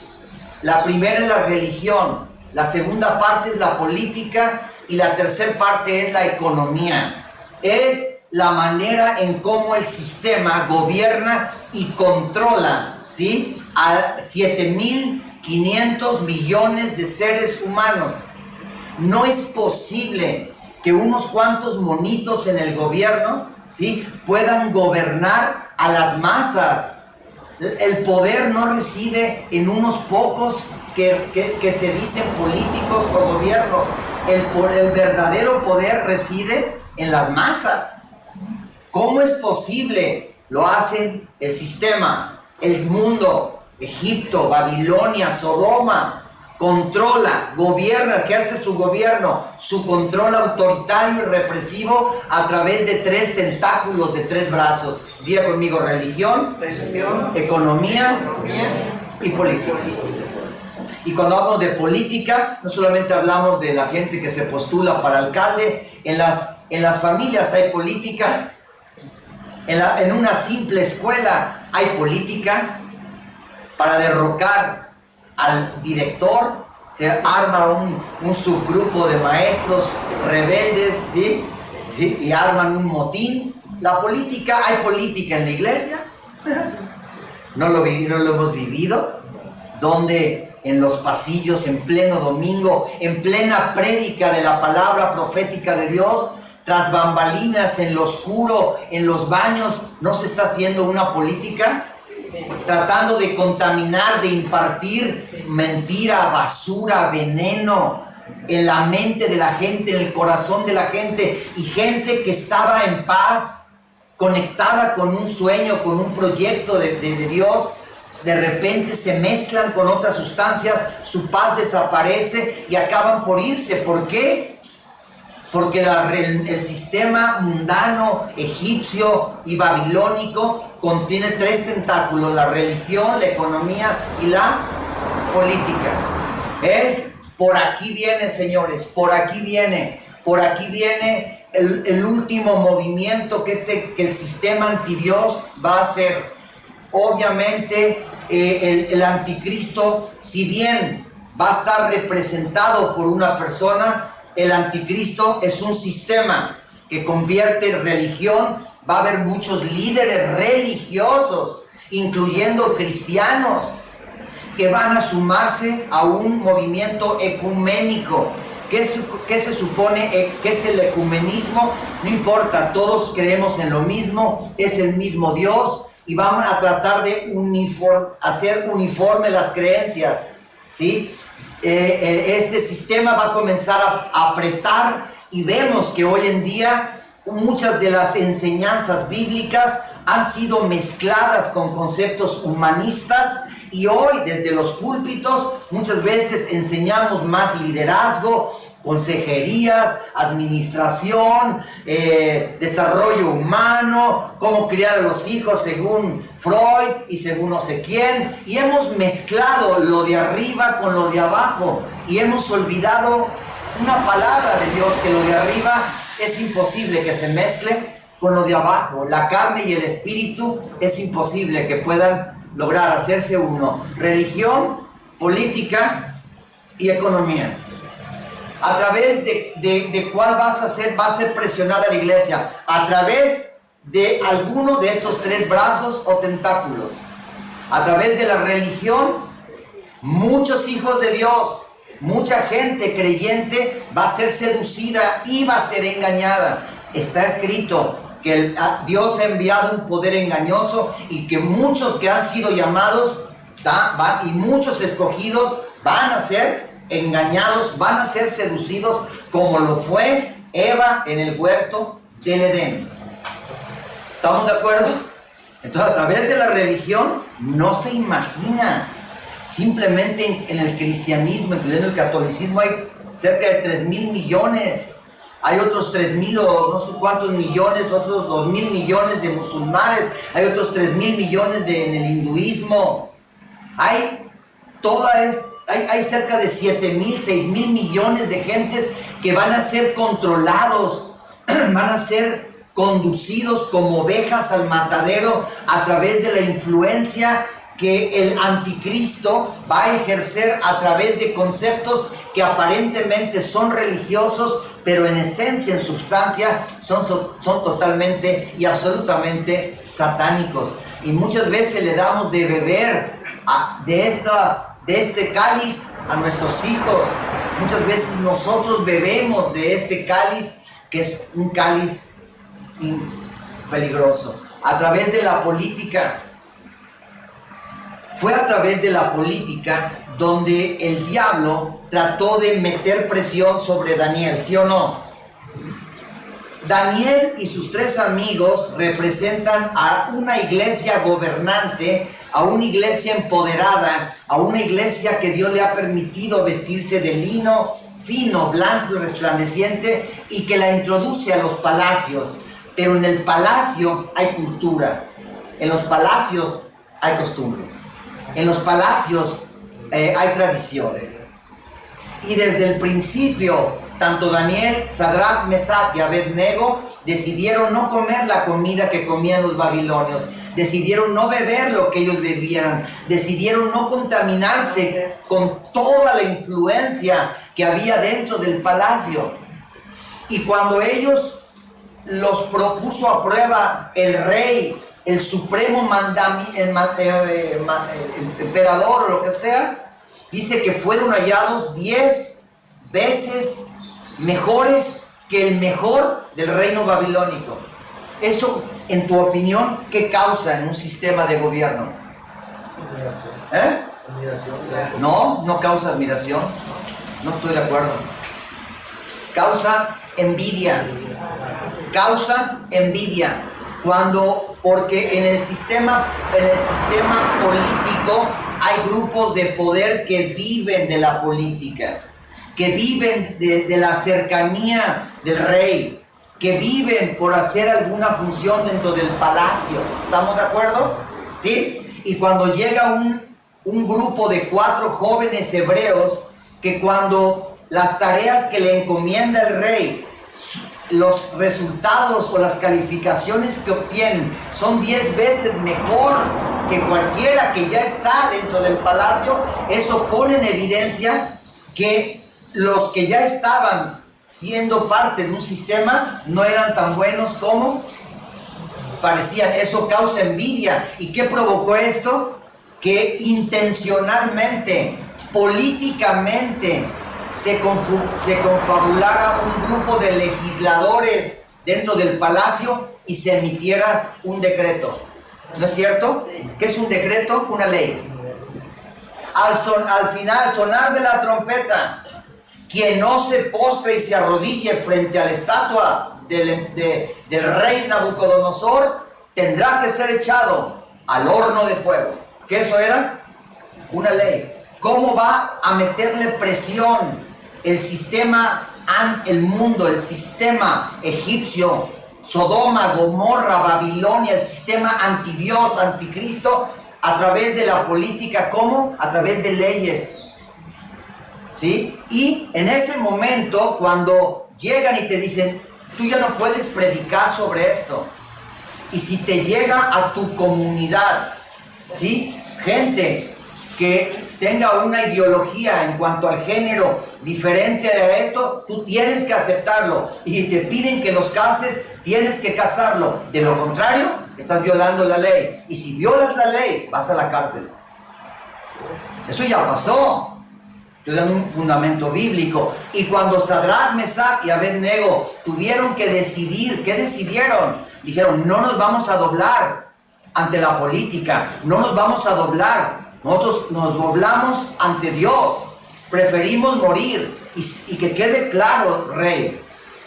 La primera es la religión, la segunda parte es la política y la tercera parte es la economía. Es la manera en cómo el sistema gobierna y controla, ¿sí?, a 7.500 millones de seres humanos. No es posible que unos cuantos monitos en el gobierno, ¿sí?, puedan gobernar a las masas. El poder no reside en unos pocos que se dicen políticos o gobiernos. El verdadero poder reside en las masas. ¿Cómo es posible? Lo hacen el sistema, el mundo, Egipto, Babilonia, Sodoma. Controla, gobierna. ¿Qué hace su gobierno? Su control autoritario y represivo a través de tres tentáculos, de tres brazos. Diga conmigo: religión, economía y política. Y cuando hablamos de política, no solamente hablamos de la gente que se postula para alcalde. En las familias hay política. En una simple escuela hay política. Para derrocar al director se arma un subgrupo de maestros rebeldes, ¿sí? ¿Sí? Y arman un motín. La política, ¿hay política en la iglesia? No lo hemos vivido, donde en los pasillos, en pleno domingo, en plena prédica de la palabra profética de Dios, tras bambalinas, en lo oscuro, en los baños, ¿no se está haciendo una política? Tratando de contaminar, de impartir mentira, basura, veneno en la mente de la gente, en el corazón de la gente, y gente que estaba en paz, conectada con un sueño, con un proyecto de Dios, de repente se mezclan con otras sustancias, su paz desaparece y acaban por irse. ¿Por qué? Porque el sistema mundano, egipcio y babilónico contiene tres tentáculos: la religión, la economía y la política. Por aquí viene, señores, por aquí viene el último movimiento que el sistema antidios va a hacer. Obviamente el anticristo, si bien va a estar representado por una persona, el anticristo es un sistema que convierte en religión. Va a haber muchos líderes religiosos, incluyendo cristianos, que van a sumarse a un movimiento ecuménico. ¿Qué se supone que es el ecumenismo? No importa, todos creemos en lo mismo, es el mismo Dios, y vamos a tratar de hacer uniforme las creencias, ¿sí? Este sistema va a comenzar a apretar, y vemos que hoy en día muchas de las enseñanzas bíblicas han sido mezcladas con conceptos humanistas, y hoy desde los púlpitos muchas veces enseñamos más liderazgo, consejerías, administración, desarrollo humano, cómo criar a los hijos según Freud y según no sé quién, y hemos mezclado lo de arriba con lo de abajo, y hemos olvidado una palabra de Dios, que lo de arriba es imposible que se mezcle con lo de abajo. La carne y el espíritu es imposible que puedan lograr hacerse uno. Religión política y economía. ¿A través de cuál va a ser presionada la iglesia? A través de alguno de estos tres brazos o tentáculos. A través de la religión, muchos hijos de Dios, mucha gente creyente va a ser seducida y va a ser engañada. Está escrito que Dios ha enviado un poder engañoso y que muchos que han sido llamados y muchos escogidos van a ser engañados, van a ser seducidos, como lo fue Eva en el huerto del Edén. ¿Estamos de acuerdo? Entonces, a través de la religión no se imagina. Simplemente en el cristianismo, incluyendo el catolicismo, hay cerca de 3,000 millones. Hay otros 3,000 o no sé cuántos millones, otros 2,000 millones de musulmanes. Hay otros 3,000 millones en el hinduismo. Hay cerca de 7,000, 6,000 millones de gentes que van a ser controlados, van a ser conducidos como ovejas al matadero a través de la influencia que el anticristo va a ejercer a través de conceptos que aparentemente son religiosos, pero en esencia, en sustancia, son totalmente y absolutamente satánicos. Y muchas veces le damos de beber de este cáliz a nuestros hijos. Muchas veces nosotros bebemos de este cáliz, que es un cáliz peligroso. A través de la política. Fue a través de la política donde el diablo trató de meter presión sobre Daniel, ¿sí o no? Daniel y sus tres amigos representan a una iglesia gobernante, a una iglesia empoderada, a una iglesia que Dios le ha permitido vestirse de lino fino, blanco y resplandeciente, y que la introduce a los palacios. Pero en el palacio hay cultura, en los palacios hay costumbres, en los palacios hay tradiciones. Y desde el principio, tanto Daniel, Sadrach, Mesach y Abednego decidieron no comer la comida que comían los babilonios, decidieron no beber lo que ellos bebieran, decidieron no contaminarse con toda la influencia que había dentro del palacio. Y cuando ellos los propuso a prueba el rey, el supremo emperador o lo que sea, dice que fueron hallados 10 veces mejores que el mejor del reino babilónico. Eso, en tu opinión, ¿qué causa en un sistema de gobierno? No causa admiración. No estoy de acuerdo. Causa envidia. Causa envidia. Porque en el sistema político hay grupos de poder que viven de la política, que viven de la cercanía del rey, que viven por hacer alguna función dentro del palacio. ¿Estamos de acuerdo? ¿Sí? Y cuando llega un grupo de 4 jóvenes hebreos, que cuando las tareas que le encomienda el rey, los resultados o las calificaciones que obtienen son 10 veces mejor que cualquiera que ya está dentro del palacio, eso pone en evidencia que los que ya estaban siendo parte de un sistema no eran tan buenos como parecían. Eso causa envidia. ¿Y qué provocó esto? Que intencionalmente, políticamente, se confabulara un grupo de legisladores dentro del palacio y se emitiera un decreto. ¿No es cierto? ¿Qué es un decreto? Una ley. Al final, sonar de la trompeta, quien no se postre y se arrodille frente a la estatua del rey Nabucodonosor tendrá que ser echado al horno de fuego. ¿Qué eso era? Una ley. ¿Cómo va a meterle presión el sistema, el mundo, el sistema egipcio, Sodoma, Gomorra, Babilonia, el sistema antidios, anticristo, a través de la política? ¿Cómo? A través de leyes. ¿Sí? Y en ese momento, cuando llegan y te dicen, tú ya no puedes predicar sobre esto. Y si te llega a tu comunidad, ¿sí? Gente que tenga una ideología en cuanto al género diferente a esto, tú tienes que aceptarlo. Y si te piden que los cases, tienes que casarlo. De lo contrario, estás violando la ley. Y si violas la ley, vas a la cárcel. Eso ya pasó. Estoy dando un fundamento bíblico. Y cuando Sadrach, Mesach y Abednego tuvieron que decidir, ¿qué decidieron? Dijeron, no nos vamos a doblar ante la política, no nos vamos a doblar. Nosotros nos doblamos ante Dios. Preferimos morir. Y que quede claro, Rey,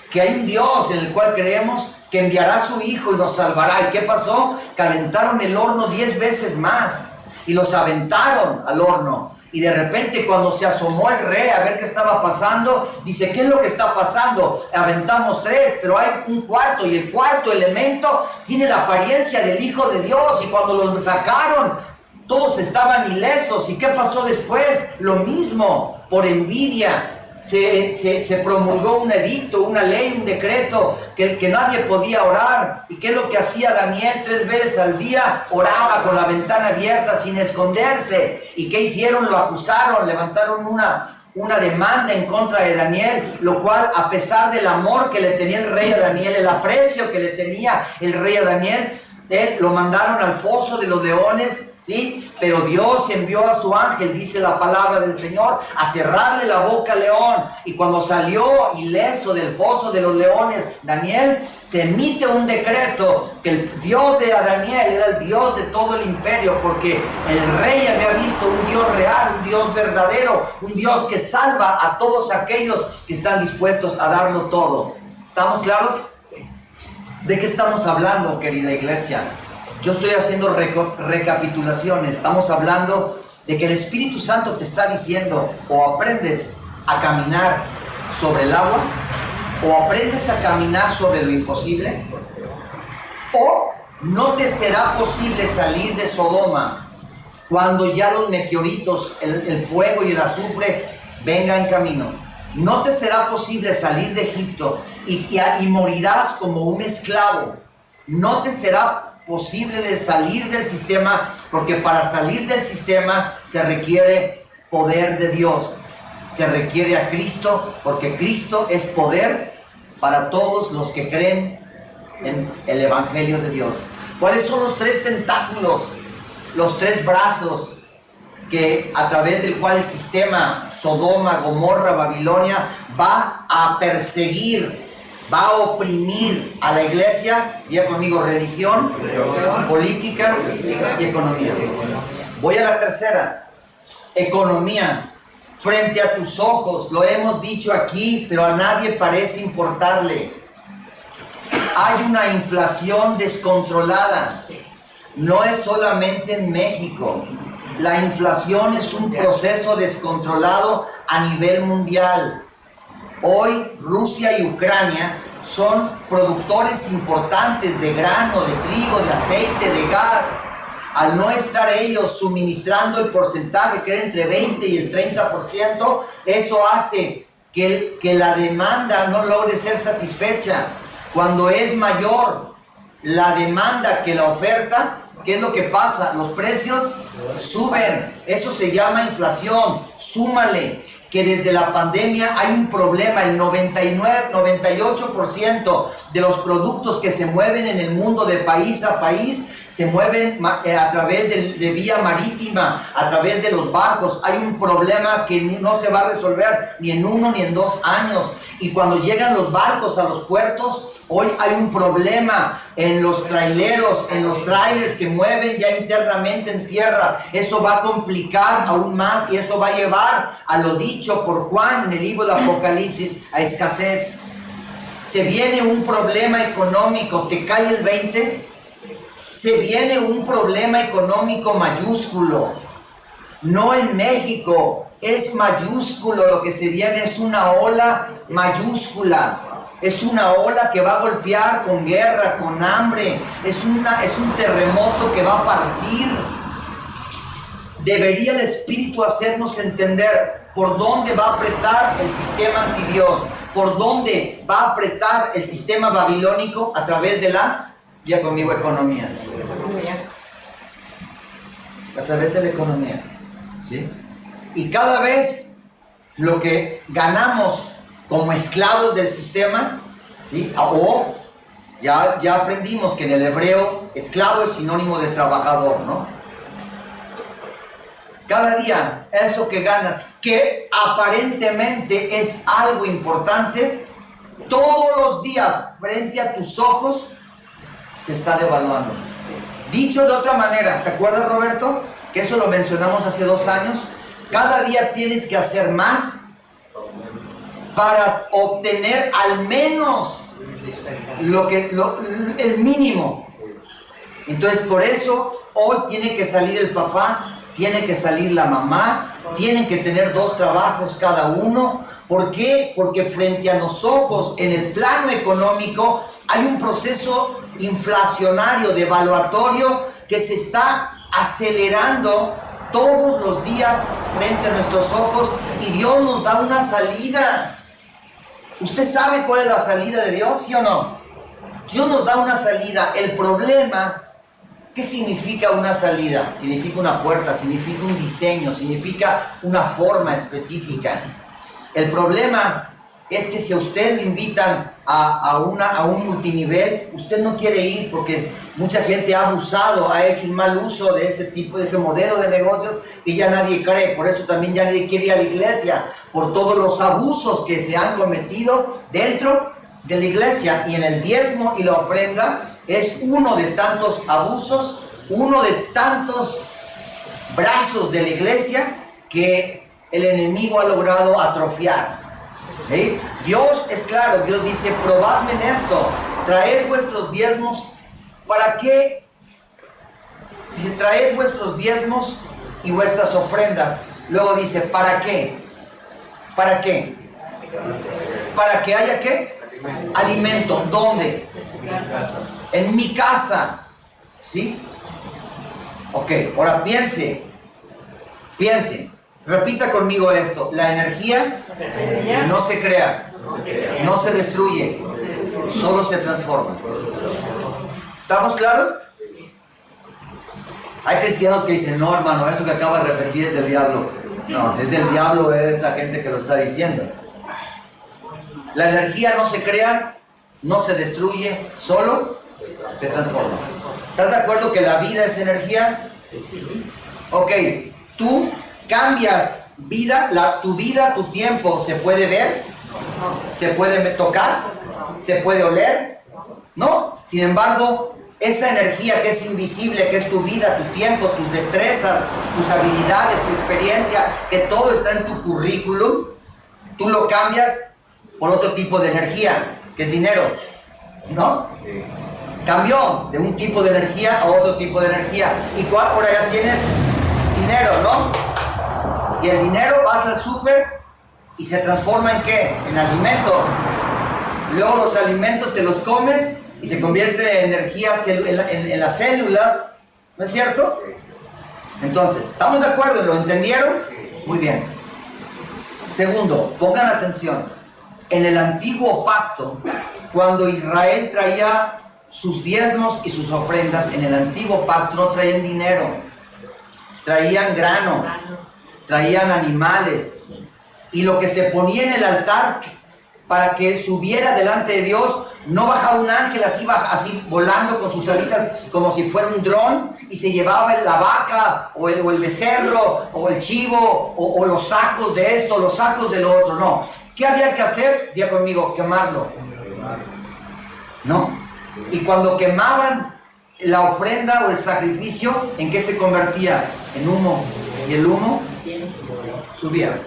que hay un Dios en el cual creemos que enviará a su Hijo y nos salvará. ¿Y qué pasó? Calentaron el horno 10 veces más y los aventaron al horno. Y de repente, cuando se asomó el rey a ver qué estaba pasando, dice, ¿qué es lo que está pasando? Aventamos 3, pero hay un cuarto, y el cuarto elemento tiene la apariencia del Hijo de Dios. Y cuando los sacaron, todos estaban ilesos. ¿Y qué pasó después? Lo mismo, por envidia. Se promulgó un edicto, una ley, un decreto, que nadie podía orar. ¿Y qué es lo que hacía Daniel? 3 veces al día oraba con la ventana abierta sin esconderse. ¿Y qué hicieron? Lo acusaron, levantaron una demanda en contra de Daniel, lo cual, a pesar del amor que le tenía el rey a Daniel, el aprecio que le tenía el rey a Daniel, lo mandaron al foso de los leones, ¿sí? Pero Dios envió a su ángel, dice la palabra del Señor, a cerrarle la boca al león. Y cuando salió ileso del foso de los leones Daniel, se emite un decreto que el Dios de Daniel era el Dios de todo el imperio, porque el rey había visto un Dios real, un Dios verdadero, un Dios que salva a todos aquellos que están dispuestos a darlo todo. ¿Estamos claros? ¿De qué estamos hablando, querida iglesia? Yo estoy haciendo recapitulaciones. Estamos hablando de que el Espíritu Santo te está diciendo, o aprendes a caminar sobre el agua, o aprendes a caminar sobre lo imposible, o no te será posible salir de Sodoma cuando ya los meteoritos, el fuego y el azufre vengan en camino. No te será posible salir de Egipto y morirás como un esclavo. No te será posible de salir del sistema, porque para salir del sistema se requiere poder de Dios. Se requiere a Cristo, porque Cristo es poder para todos los que creen en el Evangelio de Dios. ¿Cuáles son los 3 tentáculos, los 3 brazos que a través del cual el sistema Sodoma, Gomorra, Babilonia va a perseguir, va a oprimir a la iglesia? Diga conmigo: religión, política y economía. Voy a la tercera: economía. Frente a tus ojos, lo hemos dicho aquí, pero a nadie parece importarle. Hay una inflación descontrolada. No es solamente en México. La inflación es un proceso descontrolado a nivel mundial. Hoy Rusia y Ucrania son productores importantes de grano, de trigo, de aceite, de gas. Al no estar ellos suministrando el porcentaje que era entre 20 y el 30%, eso hace que la demanda no logre ser satisfecha. Cuando es mayor la demanda que la oferta, ¿qué es lo que pasa? Los precios suben. Eso se llama inflación. Súmale que desde la pandemia hay un problema. El 98% de los productos que se mueven en el mundo de país a país se mueven a través de vía marítima, a través de los barcos. Hay un problema que no se va a resolver ni en 1 ni en 2 años. Y cuando llegan los barcos a los puertos, hoy hay un problema en los traileros, en los trailers que mueven ya internamente en tierra. Eso va a complicar aún más y eso va a llevar a lo dicho por Juan en el libro de Apocalipsis, a escasez. Se viene un problema económico, ¿te cae el 20? Se viene un problema económico mayúsculo. No en México, es mayúsculo lo que se viene, es una ola mayúscula. Es una ola que va a golpear con guerra, con hambre. Es un terremoto que va a partir. Debería el Espíritu hacernos entender por dónde va a apretar el sistema antidios, por dónde va a apretar el sistema babilónico a través de ya conmigo, economía. A través de la economía, ¿sí? Y cada vez lo que ganamos como esclavos del sistema, ¿sí? O ya aprendimos que en el hebreo esclavo es sinónimo de trabajador, ¿no? Cada día eso que ganas, que aparentemente es algo importante, todos los días frente a tus ojos se está devaluando. Dicho de otra manera, ¿te acuerdas, Roberto? Que eso lo mencionamos hace 2 años. Cada día tienes que hacer más para obtener al menos el mínimo. Entonces, por eso hoy tiene que salir el papá, tiene que salir la mamá, tienen que tener 2 trabajos cada uno. ¿Por qué? Porque frente a los ojos, en el plano económico, hay un proceso inflacionario, devaluatorio, que se está acelerando todos los días frente a nuestros ojos, y Dios nos da una salida. ¿Usted sabe cuál es la salida de Dios, sí o no? Dios nos da una salida. El problema, ¿qué significa una salida? Significa una puerta, significa un diseño, significa una forma específica. El problema es que si a usted lo invitan a un multinivel, usted no quiere ir porque mucha gente ha abusado, ha hecho un mal uso de ese modelo de negocios, y ya nadie cree. Por eso también ya nadie quiere ir a la iglesia, por todos los abusos que se han cometido dentro de la iglesia. Y en el diezmo y la ofrenda es uno de tantos abusos, uno de tantos brazos de la iglesia que el enemigo ha logrado atrofiar. ¿Sí? Dios es claro, Dios dice: probadme en esto, traed vuestros diezmos. ¿Para qué? Dice: traed vuestros diezmos y vuestras ofrendas. Luego dice: ¿para qué? ¿Para qué? ¿Para que haya qué? Alimento. ¿Dónde? En mi casa. ¿Sí? Ok, ahora piense. Repita conmigo esto: la energía no se crea, no se destruye, solo se transforma. ¿Estamos claros? Hay cristianos que dicen: no, hermano, eso que acaba de repetir es del diablo. No, es del diablo, es esa gente que lo está diciendo. La energía no se crea, no se destruye, solo se transforma. ¿Estás de acuerdo que la vida es energía? Ok, tú cambias vida, tu vida, tu tiempo, ¿se puede ver? ¿Se puede tocar? ¿Se puede oler? No. Sin embargo, esa energía que es invisible, que es tu vida, tu tiempo, tus destrezas, tus habilidades, tu experiencia, que todo está en tu currículum, tú lo cambias por otro tipo de energía, que es dinero, ¿no? Cambió de un tipo de energía a otro tipo de energía. Y ahora ya tienes dinero, ¿no? Y el dinero vas al súper y se transforma ¿en qué? En alimentos. Luego los alimentos te los comes y se convierte en energía en las células. ¿No es cierto? Entonces, ¿estamos de acuerdo? ¿Lo entendieron? Muy bien. Segundo, pongan atención. En el antiguo pacto, cuando Israel traía sus diezmos y sus ofrendas, en el antiguo pacto no traían dinero, traían grano, traían animales, y lo que se ponía en el altar para que subiera delante de Dios, no bajaba un ángel así volando con sus alitas como si fuera un dron y se llevaba la vaca o el becerro o el chivo o los sacos de esto, los sacos de lo otro. No. ¿Qué había que hacer? Diga conmigo: quemarlo. ¿No? Y cuando quemaban la ofrenda o el sacrificio, ¿en qué se convertía? En humo. Y el humo subía.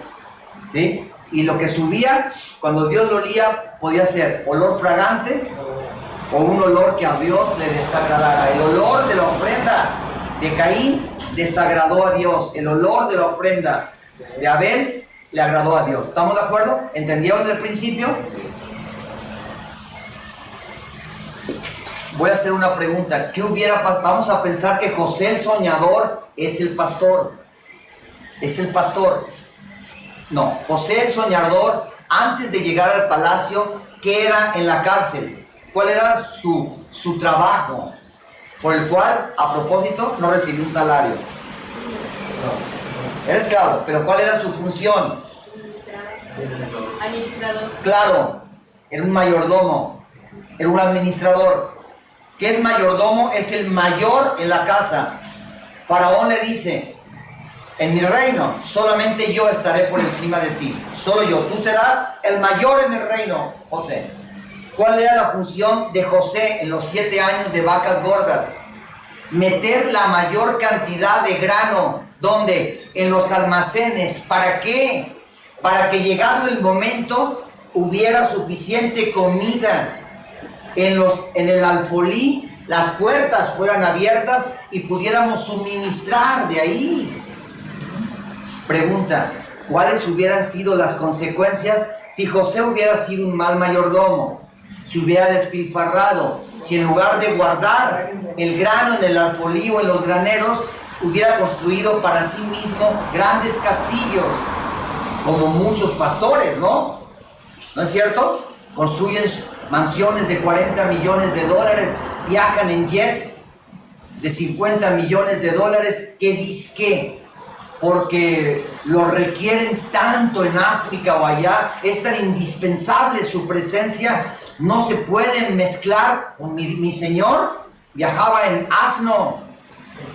¿Sí? Y lo que subía, cuando Dios lo olía, podía ser olor fragante o un olor que a Dios le desagradara. El olor de la ofrenda de Caín desagradó a Dios. El olor de la ofrenda de Abel le agradó a Dios. ¿Estamos de acuerdo? ¿Entendieron desde el principio? Voy a hacer una pregunta. ¿Qué hubiera pasado? Vamos a pensar que José el soñador es el pastor. Es el pastor. No, José el soñador, antes de llegar al palacio, ¿qué era en la cárcel? ¿Cuál era su trabajo? Por el cual, a propósito, no recibió un salario. Era esclavo, pero ¿cuál era su función? Administrador. Claro, era un mayordomo, era un administrador. ¿Qué es mayordomo? Es el mayor en la casa. Faraón le dice: en mi reino solamente yo estaré por encima de ti, solo yo, tú serás el mayor en el reino, José. ¿Cuál era la función de José en los 7 años de vacas gordas? Meter la mayor cantidad de grano, ¿dónde? En los almacenes. ¿Para qué? Para que llegado el momento hubiera suficiente comida en el alfolí, las puertas fueran abiertas y pudiéramos suministrar de ahí. Pregunta: ¿cuáles hubieran sido las consecuencias si José hubiera sido un mal mayordomo? Si hubiera despilfarrado, si en lugar de guardar el grano en el alfolí o en los graneros, hubiera construido para sí mismo grandes castillos, como muchos pastores, ¿no? ¿No es cierto? Construyen mansiones de 40 millones de dólares, viajan en jets de 50 millones de dólares, ¿qué disque? Porque lo requieren tanto en África o allá, es tan indispensable su presencia, no se pueden mezclar. Mi señor viajaba en asno,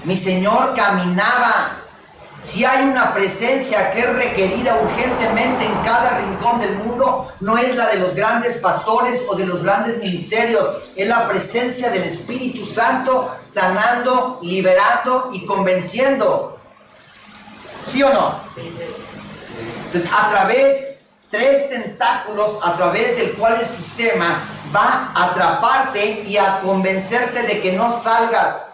mi señor caminaba. Si hay una presencia que es requerida urgentemente en cada rincón del mundo, no es la de los grandes pastores o de los grandes ministerios, es la presencia del Espíritu Santo sanando, liberando y convenciendo. ¿Sí o no? Entonces, a través, 3 tentáculos a través del cual el sistema va a atraparte y a convencerte de que no salgas.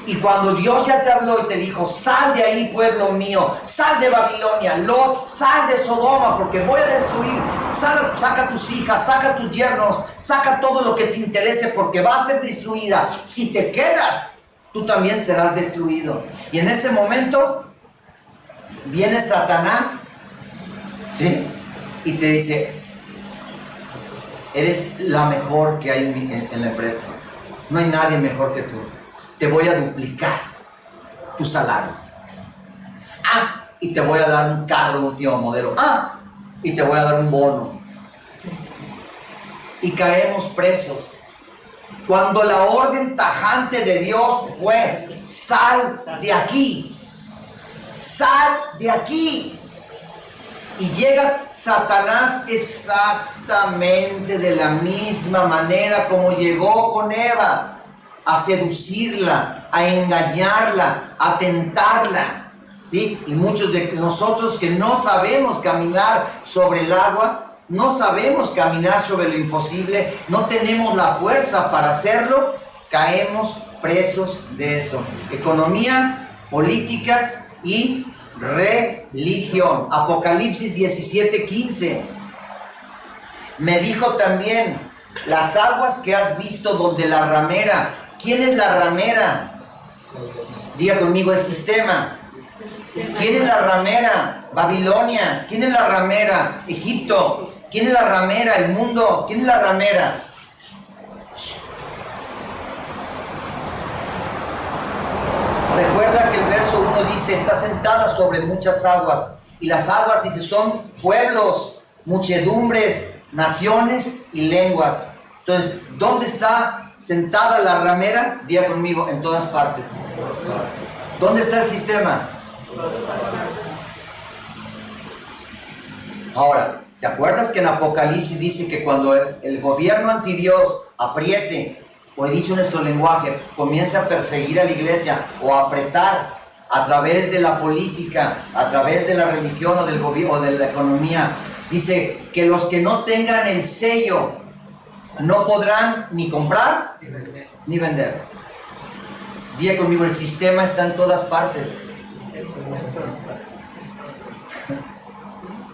Y cuando Dios ya te habló y te dijo: sal de ahí, pueblo mío, sal de Babilonia, Lot, sal de Sodoma, porque voy a destruir, saca a tus hijas, saca a tus yernos, saca todo lo que te interese, porque va a ser destruida. Si te quedas, tú también serás destruido. Y en ese momento viene Satanás, ¿sí? Y te dice: eres la mejor que hay en la empresa, no hay nadie mejor que tú. Te voy a duplicar tu salario. Y te voy a dar un carro último modelo. Y te voy a dar un bono. Y caemos presos. Cuando la orden tajante de Dios fue: sal de aquí. Sal de aquí. Y llega Satanás exactamente de la misma manera como llegó con Eva, a seducirla, a engañarla, a tentarla, ¿sí? Y muchos de nosotros que no sabemos caminar sobre el agua, no sabemos caminar sobre lo imposible, no tenemos la fuerza para hacerlo, caemos presos de eso. Economía, política y religión. Apocalipsis 17:15. Me dijo también: las aguas que has visto donde la ramera. ¿Quién es la ramera? Diga conmigo: el sistema. ¿Quién es la ramera? Babilonia. ¿Quién es la ramera? Egipto. ¿Quién es la ramera? El mundo. ¿Quién es la ramera? Recuerda que el verso 1 dice: está sentada sobre muchas aguas. Y las aguas, dice, son pueblos, muchedumbres, naciones y lenguas. Entonces, ¿dónde está sentada la ramera? Diga conmigo: en todas partes. ¿Dónde está el sistema? Ahora, ¿te acuerdas que en Apocalipsis dice que cuando el gobierno antidios apriete, o he dicho nuestro lenguaje, comienza a perseguir a la iglesia o a apretar a través de la política, a través de la religión o del gobierno o de la economía? Dice que los que no tengan el sello no podrán ni comprar ni vender. Diga conmigo: el sistema está en todas partes.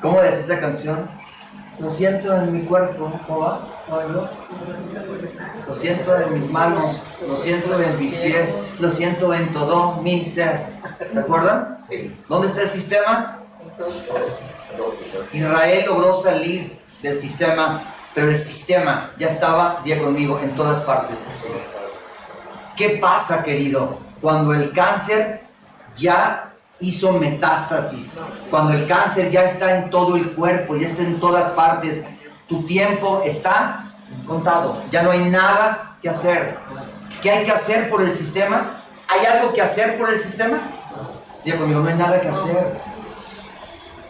¿Cómo dice esa canción? Lo siento en mi cuerpo. ¿Cómo va? Lo siento en mis manos, lo siento en mis pies, lo siento en todo mi ser. ¿Se acuerdan? ¿Dónde está el sistema? Israel logró salir del sistema, pero el sistema ya estaba, diga conmigo, en todas partes. ¿Qué pasa, querido, cuando el cáncer ya hizo metástasis. Cuando el cáncer ya está en todo el cuerpo, ya está en todas partes, tu tiempo está contado. Ya no hay nada que hacer. ¿Qué hay que hacer por el sistema? ¿Hay algo que hacer por el sistema? Diga conmigo, no hay nada que hacer.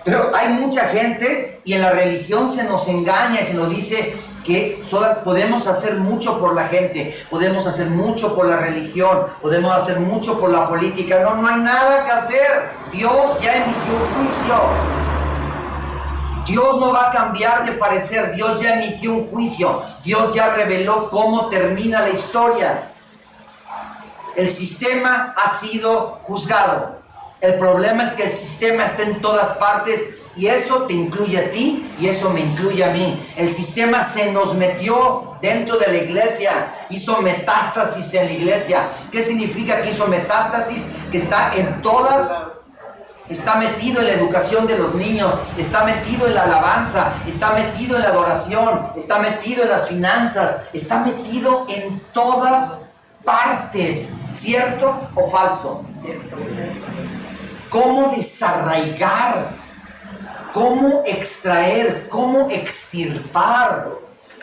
Pero hay mucha gente y en la religión se nos engaña y se nos dice que podemos hacer mucho por la gente, podemos hacer mucho por la religión, podemos hacer mucho por la política. No, no hay nada que hacer. Dios ya emitió un juicio. Dios no va a cambiar de parecer. Dios ya emitió un juicio. Dios ya reveló cómo termina la historia. El sistema ha sido juzgado. El problema es que el sistema está en todas partes y eso te incluye a ti y eso me incluye a mí. El sistema se nos metió dentro de la iglesia, hizo metástasis en la iglesia. ¿Qué significa que hizo metástasis? Que está en todas, está metido en la educación de los niños, está metido en la alabanza, está metido en la adoración, está metido en las finanzas, está metido en todas partes. ¿Cierto o falso? ¿Cómo desarraigar? ¿Cómo extraer? ¿Cómo extirpar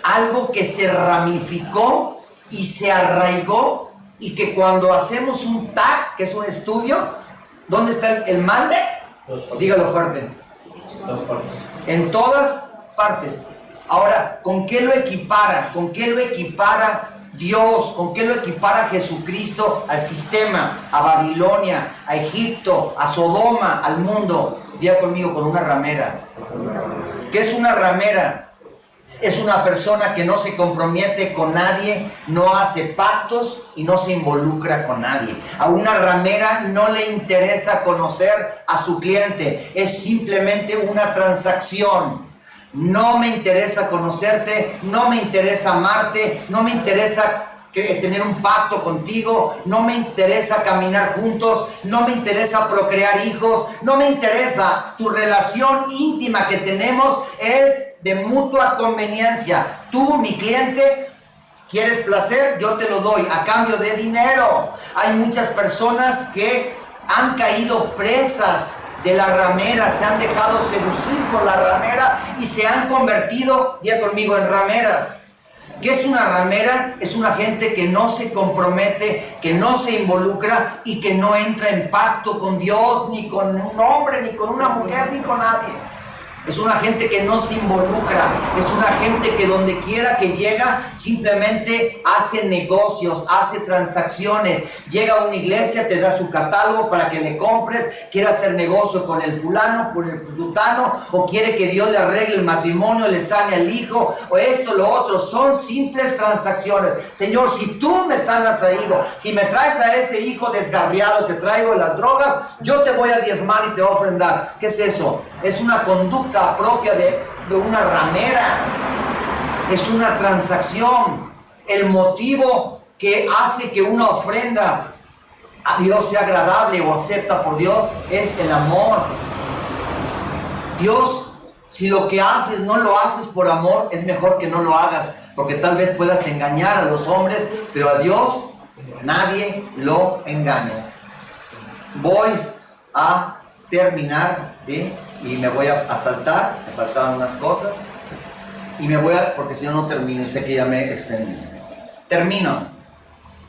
algo que se ramificó y se arraigó y que cuando hacemos un TAC, que es un estudio, ¿dónde está el mal? Dígalo fuerte. En todas partes. Ahora, ¿con qué lo equipara? ¿Con qué lo equipara Dios? ¿Con qué lo equipara Jesucristo al sistema, a Babilonia, a Egipto, a Sodoma, al mundo? Diga conmigo, con una ramera. ¿Qué es una ramera? Es una persona que no se compromete con nadie, no hace pactos y no se involucra con nadie. A una ramera no le interesa conocer a su cliente, es simplemente una transacción. No me interesa conocerte, no me interesa amarte, no me interesa tener un pacto contigo, no me interesa caminar juntos, no me interesa procrear hijos, no me interesa. Tu relación íntima que tenemos es de mutua conveniencia. Tú, mi cliente, ¿quieres placer? Yo te lo doy a cambio de dinero. Hay muchas personas que han caído presas de la ramera, se han dejado seducir por la ramera y se han convertido, ya conmigo, en rameras. ¿Qué es una ramera? Es una gente que no se compromete, que no se involucra y que no entra en pacto con Dios, ni con un hombre, ni con una mujer, ni con nadie. Es una gente que no se involucra, es una gente que donde quiera que llega simplemente hace negocios, hace transacciones. Llega a una iglesia, te da su catálogo para que le compres, quiere hacer negocio con el fulano, con el sultano, o quiere que Dios le arregle el matrimonio, le sane al hijo, o esto, lo otro. Son simples transacciones. Señor, si tú me sanas a hijo, si me traes a ese hijo desgarriado que traigo en las drogas, yo te voy a diezmar y te voy a ofrendar. ¿Qué es eso? Es una conducta propia de una ramera. Es una transacción. El motivo que hace que una ofrenda a Dios sea agradable o acepta por Dios es el amor. Dios, si lo que haces no lo haces por amor, es mejor que no lo hagas, porque tal vez puedas engañar a los hombres, pero a Dios nadie lo engaña. Voy a terminar, ¿sí? Y me voy a saltar, me faltaban unas cosas, y me voy a, porque si no, no termino, y sé que ya me extendí. Termino.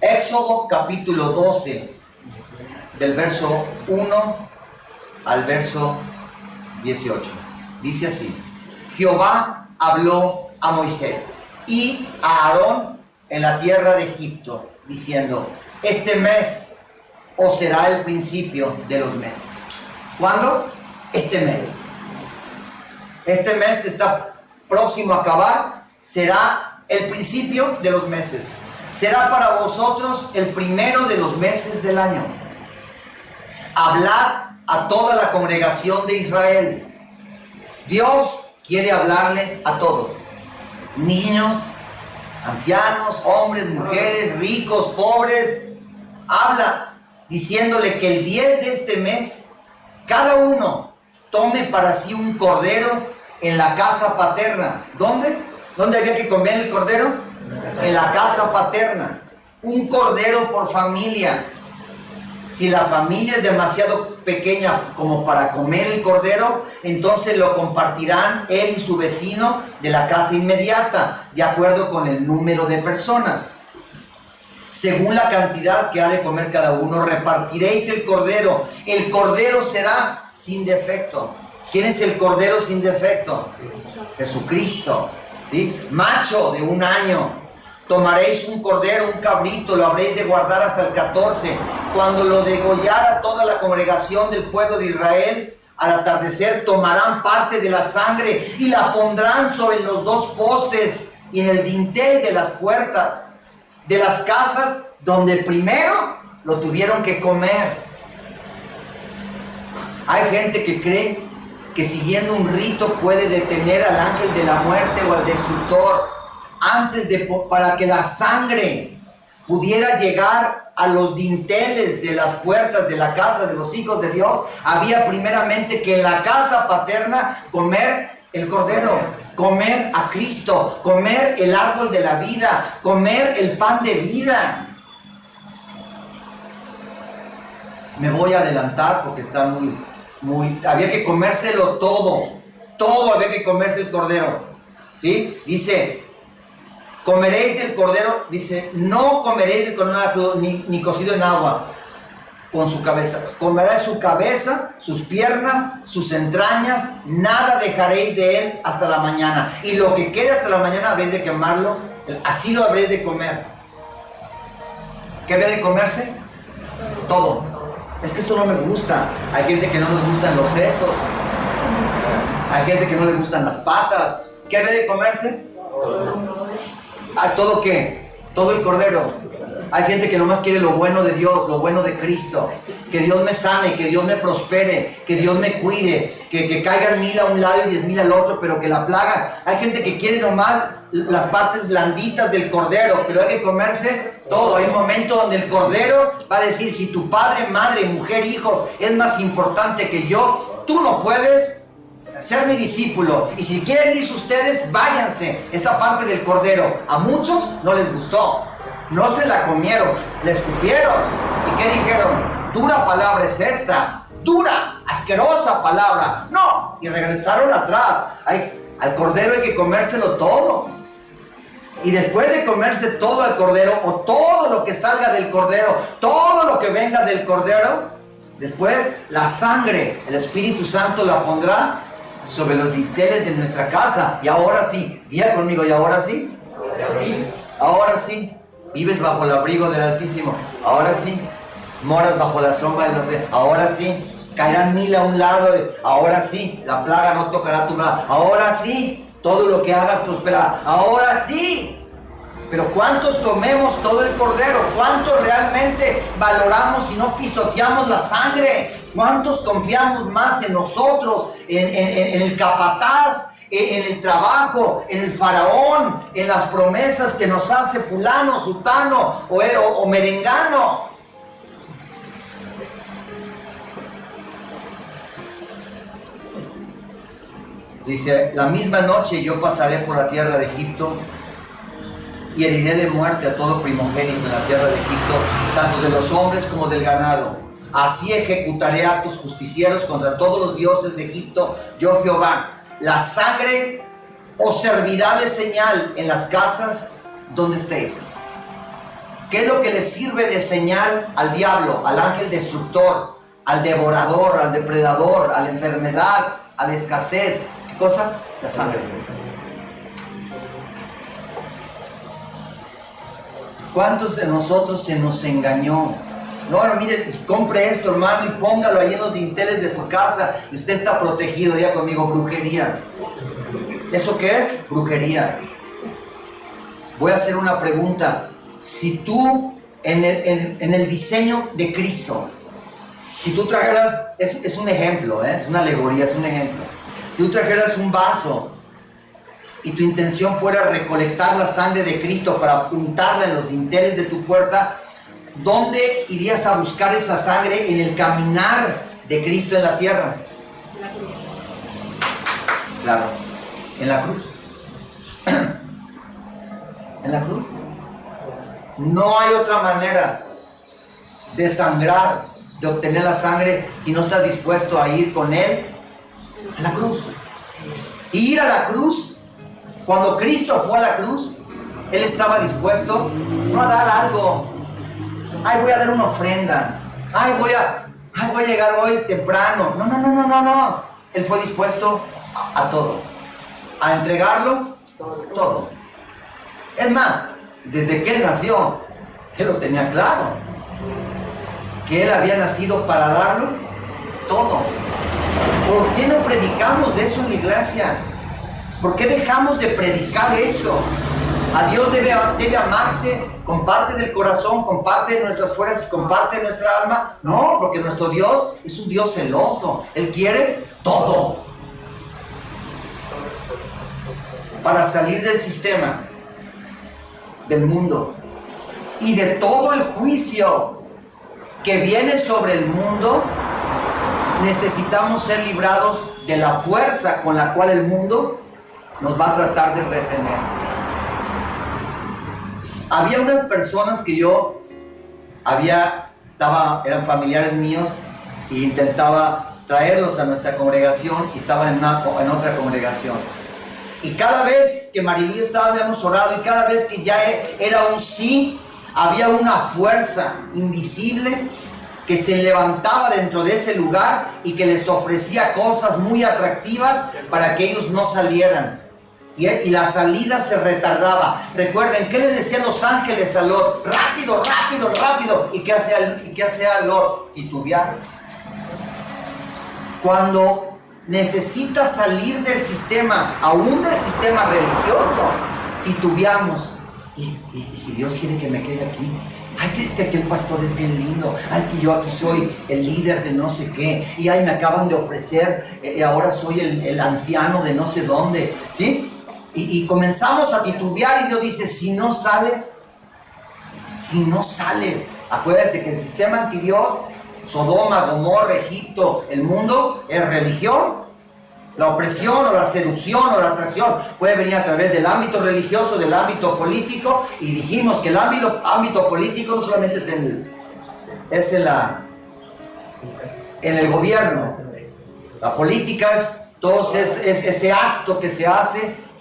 Éxodo capítulo 12, del verso 1 al verso 18. Dice así: Jehová habló a Moisés y a Aarón en la tierra de Egipto, diciendo: este mes os será el principio de los meses. ¿Cuándo? Este mes. Este mes que está próximo a acabar será el principio de los meses. Será para vosotros el primero de los meses del año. Hablad a toda la congregación de Israel. Dios quiere hablarle a todos. Niños, ancianos, hombres, mujeres, ricos, pobres. Habla diciéndole que el 10 de este mes cada uno tome para sí un cordero en la casa paterna. ¿Dónde? ¿Dónde había que comer el cordero? En la casa paterna. Un cordero por familia. Si la familia es demasiado pequeña como para comer el cordero, entonces lo compartirán él y su vecino de la casa inmediata, de acuerdo con el número de personas. Según la cantidad que ha de comer cada uno, repartiréis el cordero. El cordero será sin defecto. ¿Quién es el cordero sin defecto? Jesucristo, ¿sí? Macho de 1 año. Tomaréis un cordero, un cabrito, lo habréis de guardar hasta el 14. Cuando lo degollara toda la congregación del pueblo de Israel, al atardecer tomarán parte de la sangre y la pondrán sobre los 2 postes y en el dintel de las puertas de las casas donde primero lo tuvieron que comer. Hay gente que cree que siguiendo un rito puede detener al ángel de la muerte o al destructor. Para que la sangre pudiera llegar a los dinteles de las puertas de la casa de los hijos de Dios, había primeramente que en la casa paterna comer el cordero, comer a Cristo, comer el árbol de la vida, comer el pan de vida. Me voy a adelantar porque está había que comérselo todo había que comerse el cordero, ¿sí? Dice, comeréis del cordero, dice, no comeréis del cordero nada crudo, ni cocido en agua, con su cabeza. Comeréis su cabeza, sus piernas, sus entrañas, nada dejaréis de él hasta la mañana. Y lo que quede hasta la mañana habréis de quemarlo, así lo habréis de comer. ¿Qué habría de comerse? Todo. Es que esto no me gusta. Hay gente que no les gustan los sesos. Hay gente que no le gustan las patas. ¿Qué habría de comerse? ¿Todo qué? Todo el cordero. Hay gente que nomás quiere lo bueno de Dios, lo bueno de Cristo. Que Dios me sane, que Dios me prospere, que Dios me cuide, que caigan 1000 a un lado y 10,000 al otro, pero que la plaga. Hay gente que quiere nomás las partes blanditas del cordero, pero hay que comerse todo. Hay un momento donde el cordero va a decir, si tu padre, madre, mujer, hijo es más importante que yo, tú no puedes ser mi discípulo. Y si quieren irse ustedes, váyanse. Esa parte del cordero a muchos no les gustó, no se la comieron, la escupieron. ¿Y qué dijeron? Dura palabra es esta, dura, asquerosa palabra, no. Y regresaron atrás. Al cordero hay que comérselo todo. Y después de comerse todo al cordero, o todo lo que salga del cordero, todo lo que venga del cordero, después la sangre, el Espíritu Santo la pondrá sobre los dinteles de nuestra casa. Y ahora sí, diga conmigo, y ahora sí, ahora sí, vives bajo el abrigo del Altísimo, ahora sí, moras bajo la sombra del Hombre, ahora sí, caerán 1000 a un lado, ahora sí, la plaga no tocará tu lado, ahora sí, todo lo que hagas prosperará, ahora sí. Pero ¿cuántos comemos todo el cordero? ¿Cuántos realmente valoramos y no pisoteamos la sangre? ¿Cuántos confiamos más en nosotros, en el capataz, en el trabajo, en el faraón, en las promesas que nos hace fulano, sutano o merengano? Dice, la misma noche yo pasaré por la tierra de Egipto y heriré de muerte a todo primogénito en la tierra de Egipto, tanto de los hombres como del ganado. Así ejecutaré actos justicieros contra todos los dioses de Egipto, yo Jehová. La sangre os servirá de señal en las casas donde estéis. ¿Qué es lo que le sirve de señal al diablo, al ángel destructor, al devorador, al depredador, a la enfermedad, a la escasez? ¿Qué cosa? La sangre. ¿Cuántos de nosotros se nos engañó? No, bueno, mire, compre esto, hermano, y póngalo ahí en los dinteles de su casa y usted está protegido. Diga conmigo, brujería. ¿Eso qué es? Brujería. Voy a hacer una pregunta. Si tú, en el diseño de Cristo, si tú trajeras, es un ejemplo, es una alegoría, es un ejemplo. Si tú trajeras un vaso y tu intención fuera recolectar la sangre de Cristo para untarla en los dinteles de tu puerta, ¿dónde irías a buscar esa sangre? En el caminar de Cristo en la tierra. En la cruz. Claro, en la cruz. En la cruz. No hay otra manera de sangrar de obtener la sangre si no estás dispuesto a ir con Él a la cruz? Y ir a la cruz, cuando Cristo fue a la cruz, Él estaba dispuesto no a dar algo. Ay, voy a dar una ofrenda. Ay, voy a llegar hoy temprano. No. Él fue dispuesto a todo. A entregarlo todo. Es más, desde que Él nació, Él lo tenía claro. Que Él había nacido para darlo todo. ¿Por qué no predicamos de eso en la iglesia? ¿Por qué dejamos de predicar eso? A Dios debe amarse con parte del corazón, con parte de nuestras fuerzas y con parte de nuestra alma. No, porque nuestro Dios es un Dios celoso. Él quiere todo. Para salir del sistema, del mundo y de todo el juicio que viene sobre el mundo, necesitamos ser librados de la fuerza con la cual el mundo nos va a tratar de retener. Había unas personas que eran familiares míos e intentaba traerlos a nuestra congregación y estaban en otra congregación. Y cada vez que Marilu y yo habíamos orado y cada vez que ya era un sí, había una fuerza invisible que se levantaba dentro de ese lugar y que les ofrecía cosas muy atractivas para que ellos no salieran. Y la salida se retardaba. Recuerden, ¿qué le decían los ángeles a Lot? Rápido, rápido, rápido. ¿Y qué hacía Lot? Titubear. Cuando necesitas salir del sistema, aún del sistema religioso, titubeamos. ¿Y si Dios quiere que me quede aquí? Es que aquel pastor es bien lindo. Es que yo aquí soy el líder de no sé qué. Y me acaban de ofrecer, ahora soy el anciano de no sé dónde. ¿Sí? Y comenzamos a titubear y Dios dice, si no sales, acuérdate que el sistema antidios, Sodoma, Gomorra, Egipto, el mundo, es religión. La opresión o la seducción o la atracción puede venir a través del ámbito religioso, del ámbito político, y dijimos que el ámbito político no solamente es en el gobierno. La política es ese acto que se hace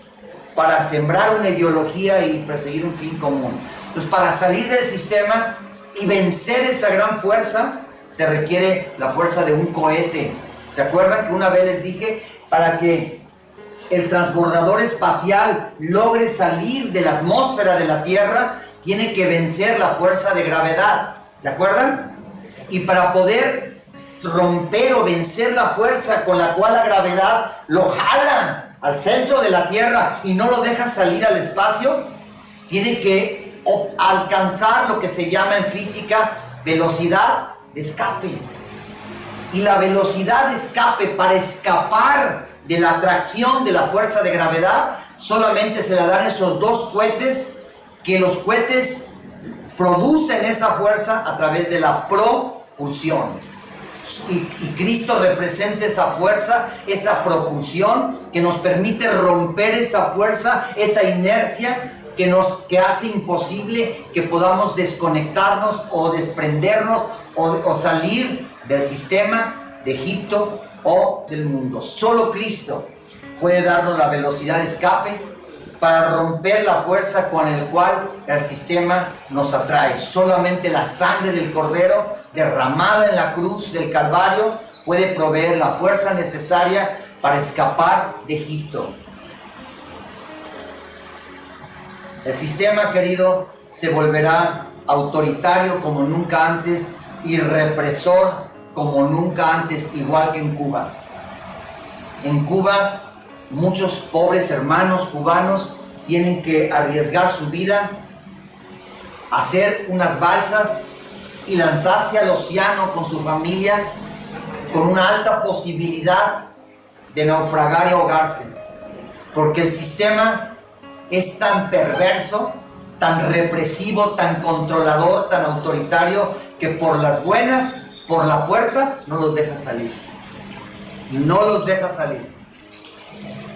para sembrar una ideología y perseguir un fin común. Entonces, para salir del sistema y vencer esa gran fuerza, se requiere la fuerza de un cohete. ¿Se acuerdan que una vez les dije? Para que el transbordador espacial logre salir de la atmósfera de la Tierra, tiene que vencer la fuerza de gravedad. ¿Se acuerdan? Y para poder romper o vencer la fuerza con la cual la gravedad lo jala al centro de la Tierra y no lo deja salir al espacio, tiene que alcanzar lo que se llama en física velocidad de escape. Y la velocidad de escape, para escapar de la atracción de la fuerza de gravedad, solamente se la dan esos dos cohetes, que los cohetes producen esa fuerza a través de la propulsión. Y Cristo representa esa fuerza, esa propulsión que nos permite romper esa fuerza, esa inercia que hace imposible que podamos desconectarnos o desprendernos o salir del sistema de Egipto o del mundo. Solo Cristo puede darnos la velocidad de escape para romper la fuerza con el cual el sistema nos atrae. Solamente la sangre del Cordero derramada en la cruz del Calvario puede proveer la fuerza necesaria para escapar de Egipto. El sistema, querido, se volverá autoritario como nunca antes y represor como nunca antes, igual que en Cuba. En Cuba, muchos pobres hermanos cubanos tienen que arriesgar su vida, hacer unas balsas y lanzarse al océano con su familia, con una alta posibilidad de naufragar y ahogarse, porque el sistema es tan perverso, tan represivo, tan controlador, tan autoritario, que por las buenas, por la puerta, no los deja salir. No los deja salir.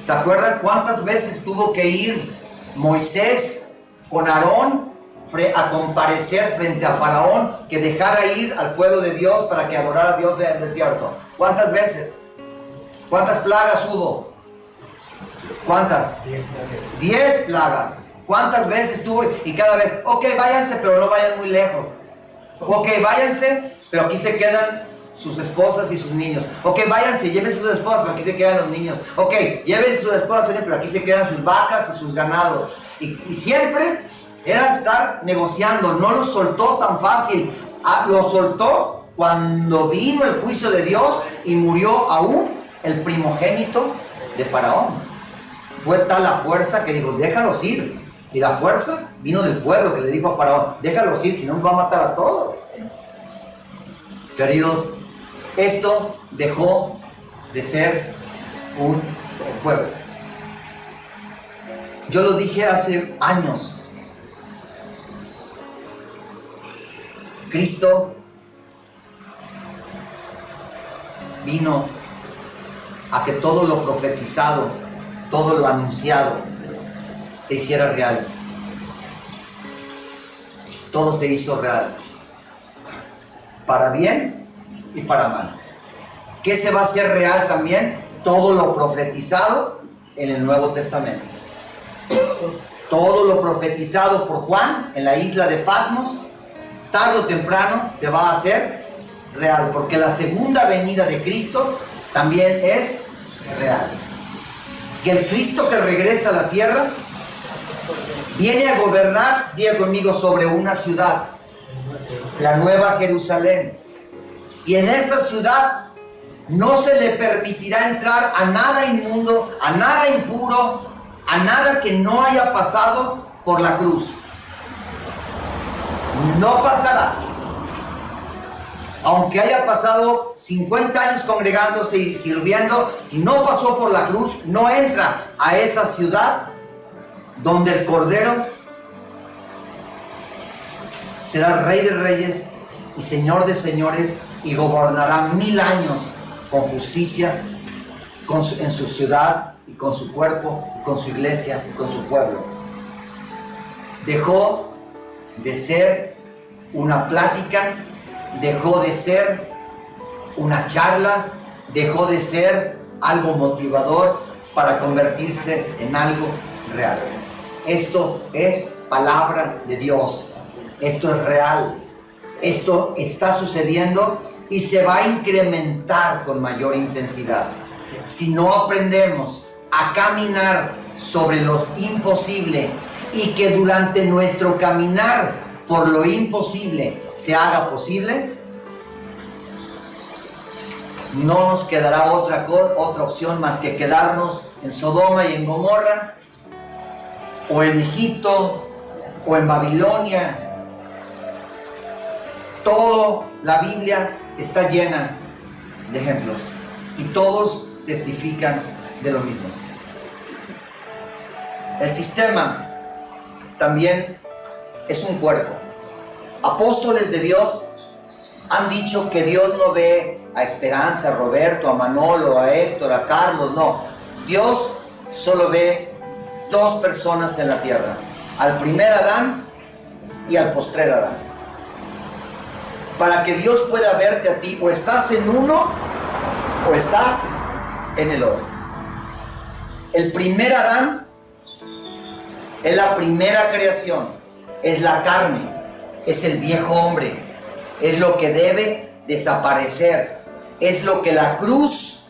¿Se acuerdan cuántas veces tuvo que ir Moisés con Aarón a comparecer frente a Faraón que dejara ir al pueblo de Dios para que adorara a Dios en el desierto? ¿Cuántas veces? ¿Cuántas plagas hubo? ¿Cuántas? 10 plagas. ¿Cuántas veces tuvo? Y cada vez, ok, váyanse, pero no vayan muy lejos. Ok, váyanse, pero aquí se quedan sus esposas y sus niños. Ok, váyanse, lleven sus esposas, pero aquí se quedan los niños. Ok, lleven sus esposas, pero aquí se quedan sus vacas y sus ganados. Y siempre era estar negociando. No lo soltó tan fácil. Lo soltó cuando vino el juicio de Dios y murió aún el primogénito de Faraón. Fue tal la fuerza que dijo, déjalos ir. Y la fuerza vino del pueblo que le dijo a Faraón, déjalos ir, si no nos va a matar a todos. Queridos, esto dejó de ser un pueblo. Yo lo dije hace años. Cristo vino a que todo lo profetizado, todo lo anunciado se hiciera real. Todo se hizo real, para bien y para mal. ¿Qué se va a hacer real también? Todo lo profetizado en el Nuevo Testamento. Todo lo profetizado por Juan en la isla de Patmos, tarde o temprano se va a hacer real, porque la segunda venida de Cristo también es real. Que el Cristo que regresa a la tierra viene a gobernar, diga conmigo, sobre una ciudad, la Nueva Jerusalén. Y en esa ciudad no se le permitirá entrar a nada inmundo, a nada impuro, a nada que no haya pasado por la cruz. No pasará. Aunque haya pasado 50 años congregándose y sirviendo, si no pasó por la cruz, no entra a esa ciudad donde el Cordero será Rey de Reyes y Señor de Señores y gobernará 1000 años con justicia en su ciudad y con su cuerpo, y con su iglesia y con su pueblo. Dejó de ser una plática, dejó de ser una charla, dejó de ser algo motivador para convertirse en algo real. Esto es palabra de Dios. Esto es real. Esto está sucediendo y se va a incrementar con mayor intensidad. Si no aprendemos a caminar sobre lo imposible y que durante nuestro caminar por lo imposible se haga posible, no nos quedará otra opción más que quedarnos en Sodoma y en Gomorra, o en Egipto, o en Babilonia. Toda la Biblia está llena de ejemplos y todos testifican de lo mismo. El sistema también es un cuerpo. Apóstoles de Dios han dicho que Dios no ve a Esperanza, a Roberto, a Manolo, a Héctor, a Carlos, no. Dios solo ve 2 personas en la tierra, al primer Adán y al postrer Adán. Para que Dios pueda verte a ti, o estás en uno o estás en el otro. El primer Adán es la primera creación, es la carne, es el viejo hombre, es lo que debe desaparecer, es lo que la cruz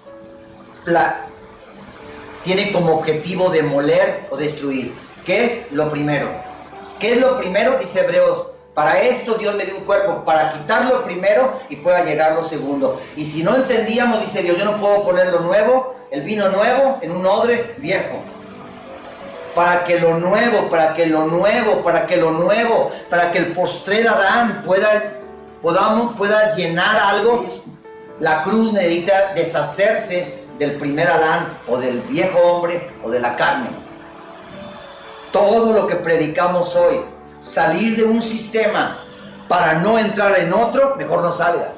tiene como objetivo demoler o destruir. ¿Qué es lo primero? ¿Qué es lo primero? Dice Hebreos, para esto Dios me dio un cuerpo, para quitar lo primero y pueda llegar lo segundo. Y si no entendíamos, dice Dios, yo no puedo poner lo nuevo, el vino nuevo en un odre viejo. Para que lo nuevo, para que el postrer Adán pueda llenar algo, la cruz necesita deshacerse del primer Adán o del viejo hombre o de la carne. Todo lo que predicamos hoy, salir de un sistema para no entrar en otro, mejor no salgas.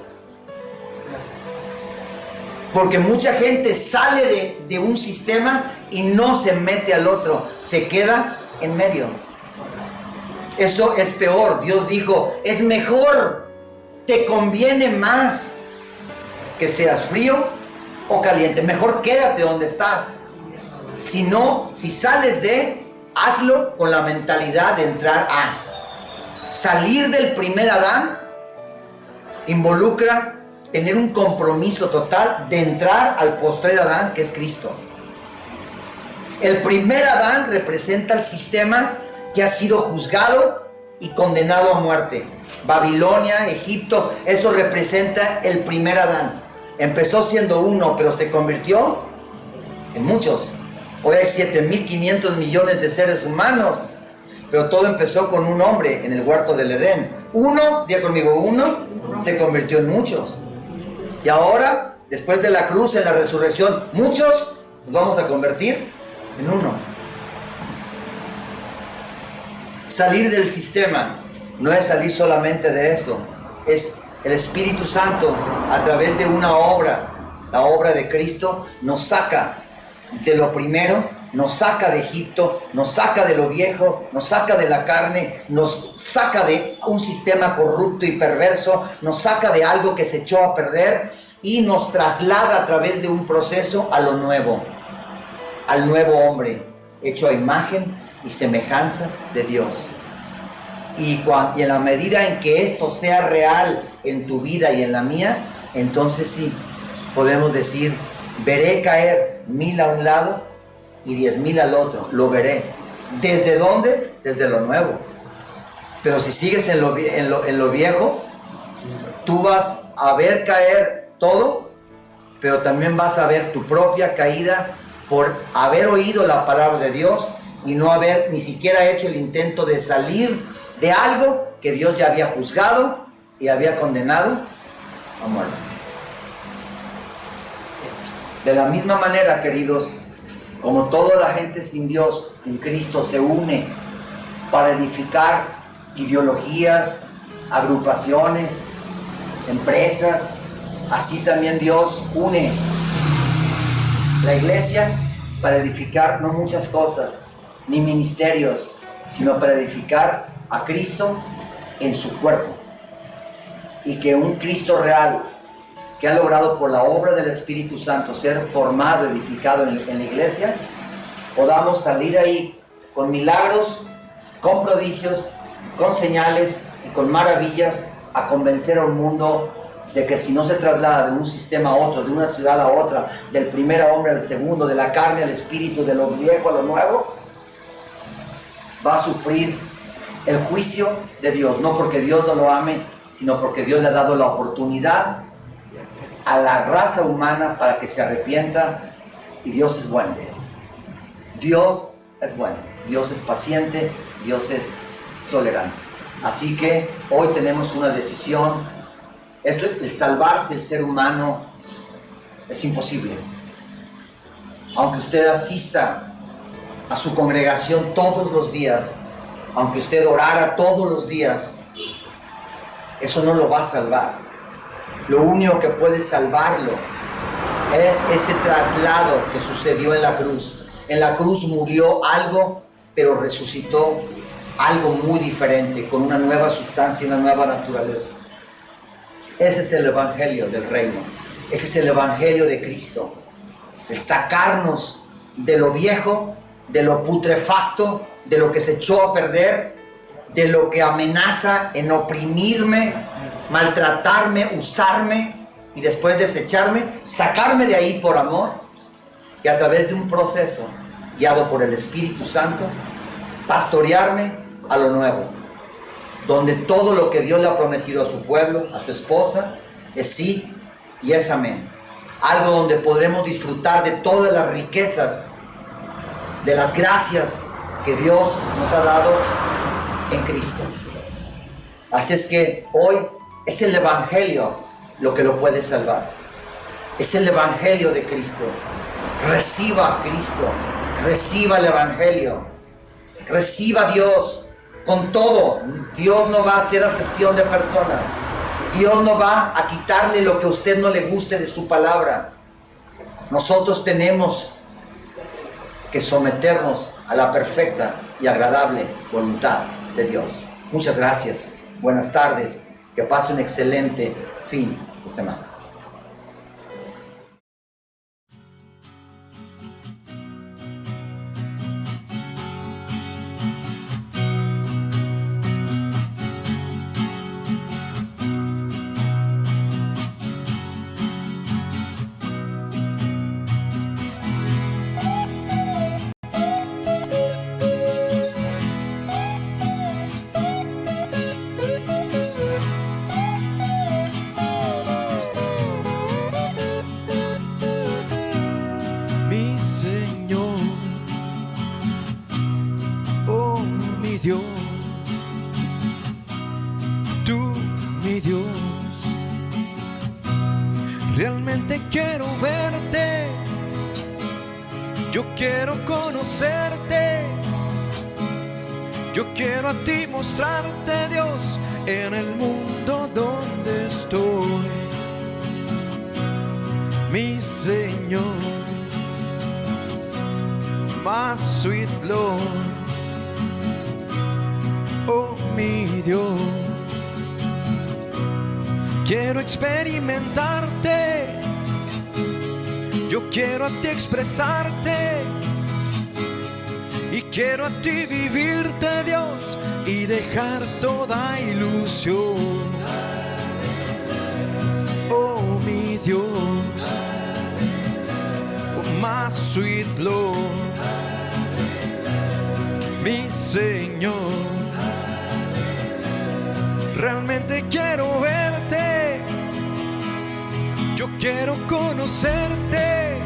Porque mucha gente sale de un sistema y no se mete al otro, se queda en medio. Eso es peor. Dios dijo, es mejor, te conviene más que seas frío o caliente. Mejor quédate donde estás. Si no, si sales hazlo con la mentalidad de entrar a. Salir del primer Adán involucra tener un compromiso total de entrar al postrer Adán, que es Cristo. El primer Adán representa el sistema que ha sido juzgado y condenado a muerte. Babilonia, Egipto, eso representa el primer Adán. Empezó siendo uno, pero se convirtió en muchos. Hoy hay 7.500 millones de seres humanos, pero todo empezó con un hombre en el huerto del Edén. Uno, diga conmigo, uno se convirtió en muchos. Y ahora, después de la cruz, en la resurrección, muchos nos vamos a convertir en uno. Salir del sistema no es salir solamente de eso, es el Espíritu Santo a través de una obra, la obra de Cristo, nos saca de lo primero, nos saca de Egipto, nos saca de lo viejo, nos saca de la carne, nos saca de un sistema corrupto y perverso, nos saca de algo que se echó a perder y nos traslada a través de un proceso a lo nuevo, al nuevo hombre, hecho a imagen y semejanza de Dios. Y en la medida en que esto sea real en tu vida y en la mía, entonces sí, podemos decir, veré caer 1,000 a un lado y 10,000 al otro, lo veré. ¿Desde dónde? Desde lo nuevo. Pero si sigues en lo viejo, tú vas a ver caer todo, pero también vas a ver tu propia caída por haber oído la palabra de Dios y no haber ni siquiera hecho el intento de salir de algo que Dios ya había juzgado y había condenado a muerte. De la misma manera, queridos, como toda la gente sin Dios, sin Cristo, se une para edificar ideologías, agrupaciones, empresas, así también Dios une la iglesia para edificar no muchas cosas, ni ministerios, sino para edificar a Cristo en su cuerpo. Y que un Cristo real, que ha logrado por la obra del Espíritu Santo ser formado, edificado en la iglesia, podamos salir ahí con milagros, con prodigios, con señales y con maravillas a convencer a un mundo de que si no se traslada de un sistema a otro, de una ciudad a otra, del primer hombre al segundo, de la carne al espíritu, de lo viejo a lo nuevo, va a sufrir el juicio de Dios, no porque Dios no lo ame, sino porque Dios le ha dado la oportunidad a la raza humana para que se arrepienta, y Dios es bueno. Dios es bueno, Dios es paciente, Dios es tolerante. Así que hoy tenemos una decisión. El salvarse el ser humano es imposible. Aunque usted asista a su congregación todos los días, aunque usted orara todos los días, eso no lo va a salvar. Lo único que puede salvarlo es ese traslado que sucedió en la cruz. En la cruz murió algo, pero resucitó algo muy diferente, con una nueva sustancia, una nueva naturaleza. Ese es el evangelio del reino. Ese es el evangelio de Cristo. El sacarnos de lo viejo, de lo putrefacto, de lo que se echó a perder, de lo que amenaza en oprimirme, maltratarme, usarme y después desecharme, sacarme de ahí por amor y a través de un proceso guiado por el Espíritu Santo, pastorearme a lo nuevo, donde todo lo que Dios le ha prometido a su pueblo, a su esposa, es sí y es amén. Algo donde podremos disfrutar de todas las riquezas, de las gracias que Dios nos ha dado en Cristo. Así es que hoy es el evangelio lo que lo puede salvar. Es el evangelio de Cristo. Reciba a Cristo, reciba el evangelio, reciba a Dios con todo. Dios no va a hacer acepción de personas. Dios no va a quitarle lo que a usted no le guste de su palabra. Nosotros tenemos que someternos a la perfecta y agradable voluntad de Dios. Muchas gracias. Buenas tardes. Que pase un excelente fin de semana. Mi Señor, oh mi Dios, tú mi Dios, realmente quiero verte, yo quiero conocerte, yo quiero a ti mostrarte, Dios, en el mundo donde estoy. Mi Señor, my sweet Lord, oh mi Dios, quiero experimentarte, yo quiero a ti expresarte y quiero a ti vivirte, Dios, y dejar toda ilusión. Oh mi Dios, oh my sweet Lord, mi Señor, realmente quiero verte, yo quiero conocerte,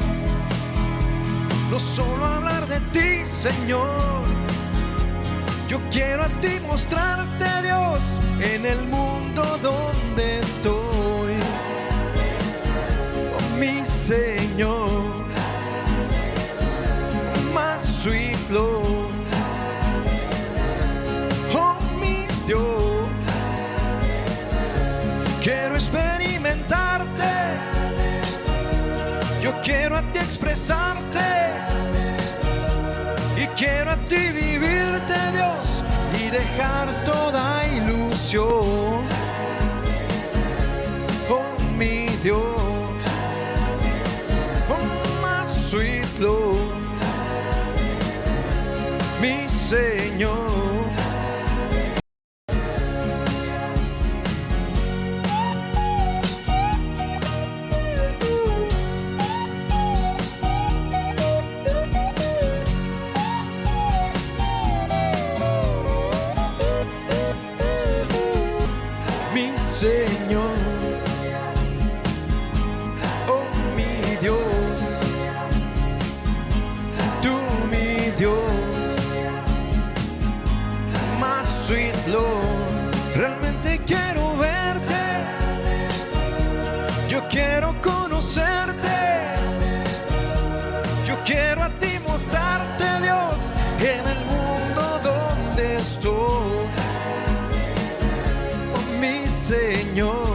no solo hablar de ti, Señor, yo quiero a ti mostrarte, Dios, en el mundo donde estoy. Oh, mi Señor, my sweet Lord, oh mi Dios, quiero experimentarte, yo quiero a ti expresarte y quiero a ti vivirte, Dios, y dejar toda ilusión. Oh mi Dios, oh my sweet Lord, mi Señor. Mi Señor, oh mi Dios, tú mi Dios, my sweet Lord, realmente quiero verte, yo quiero conocerte, yo quiero a ti mostrarte, Dios, en el mundo donde estoy. Oh mi Señor,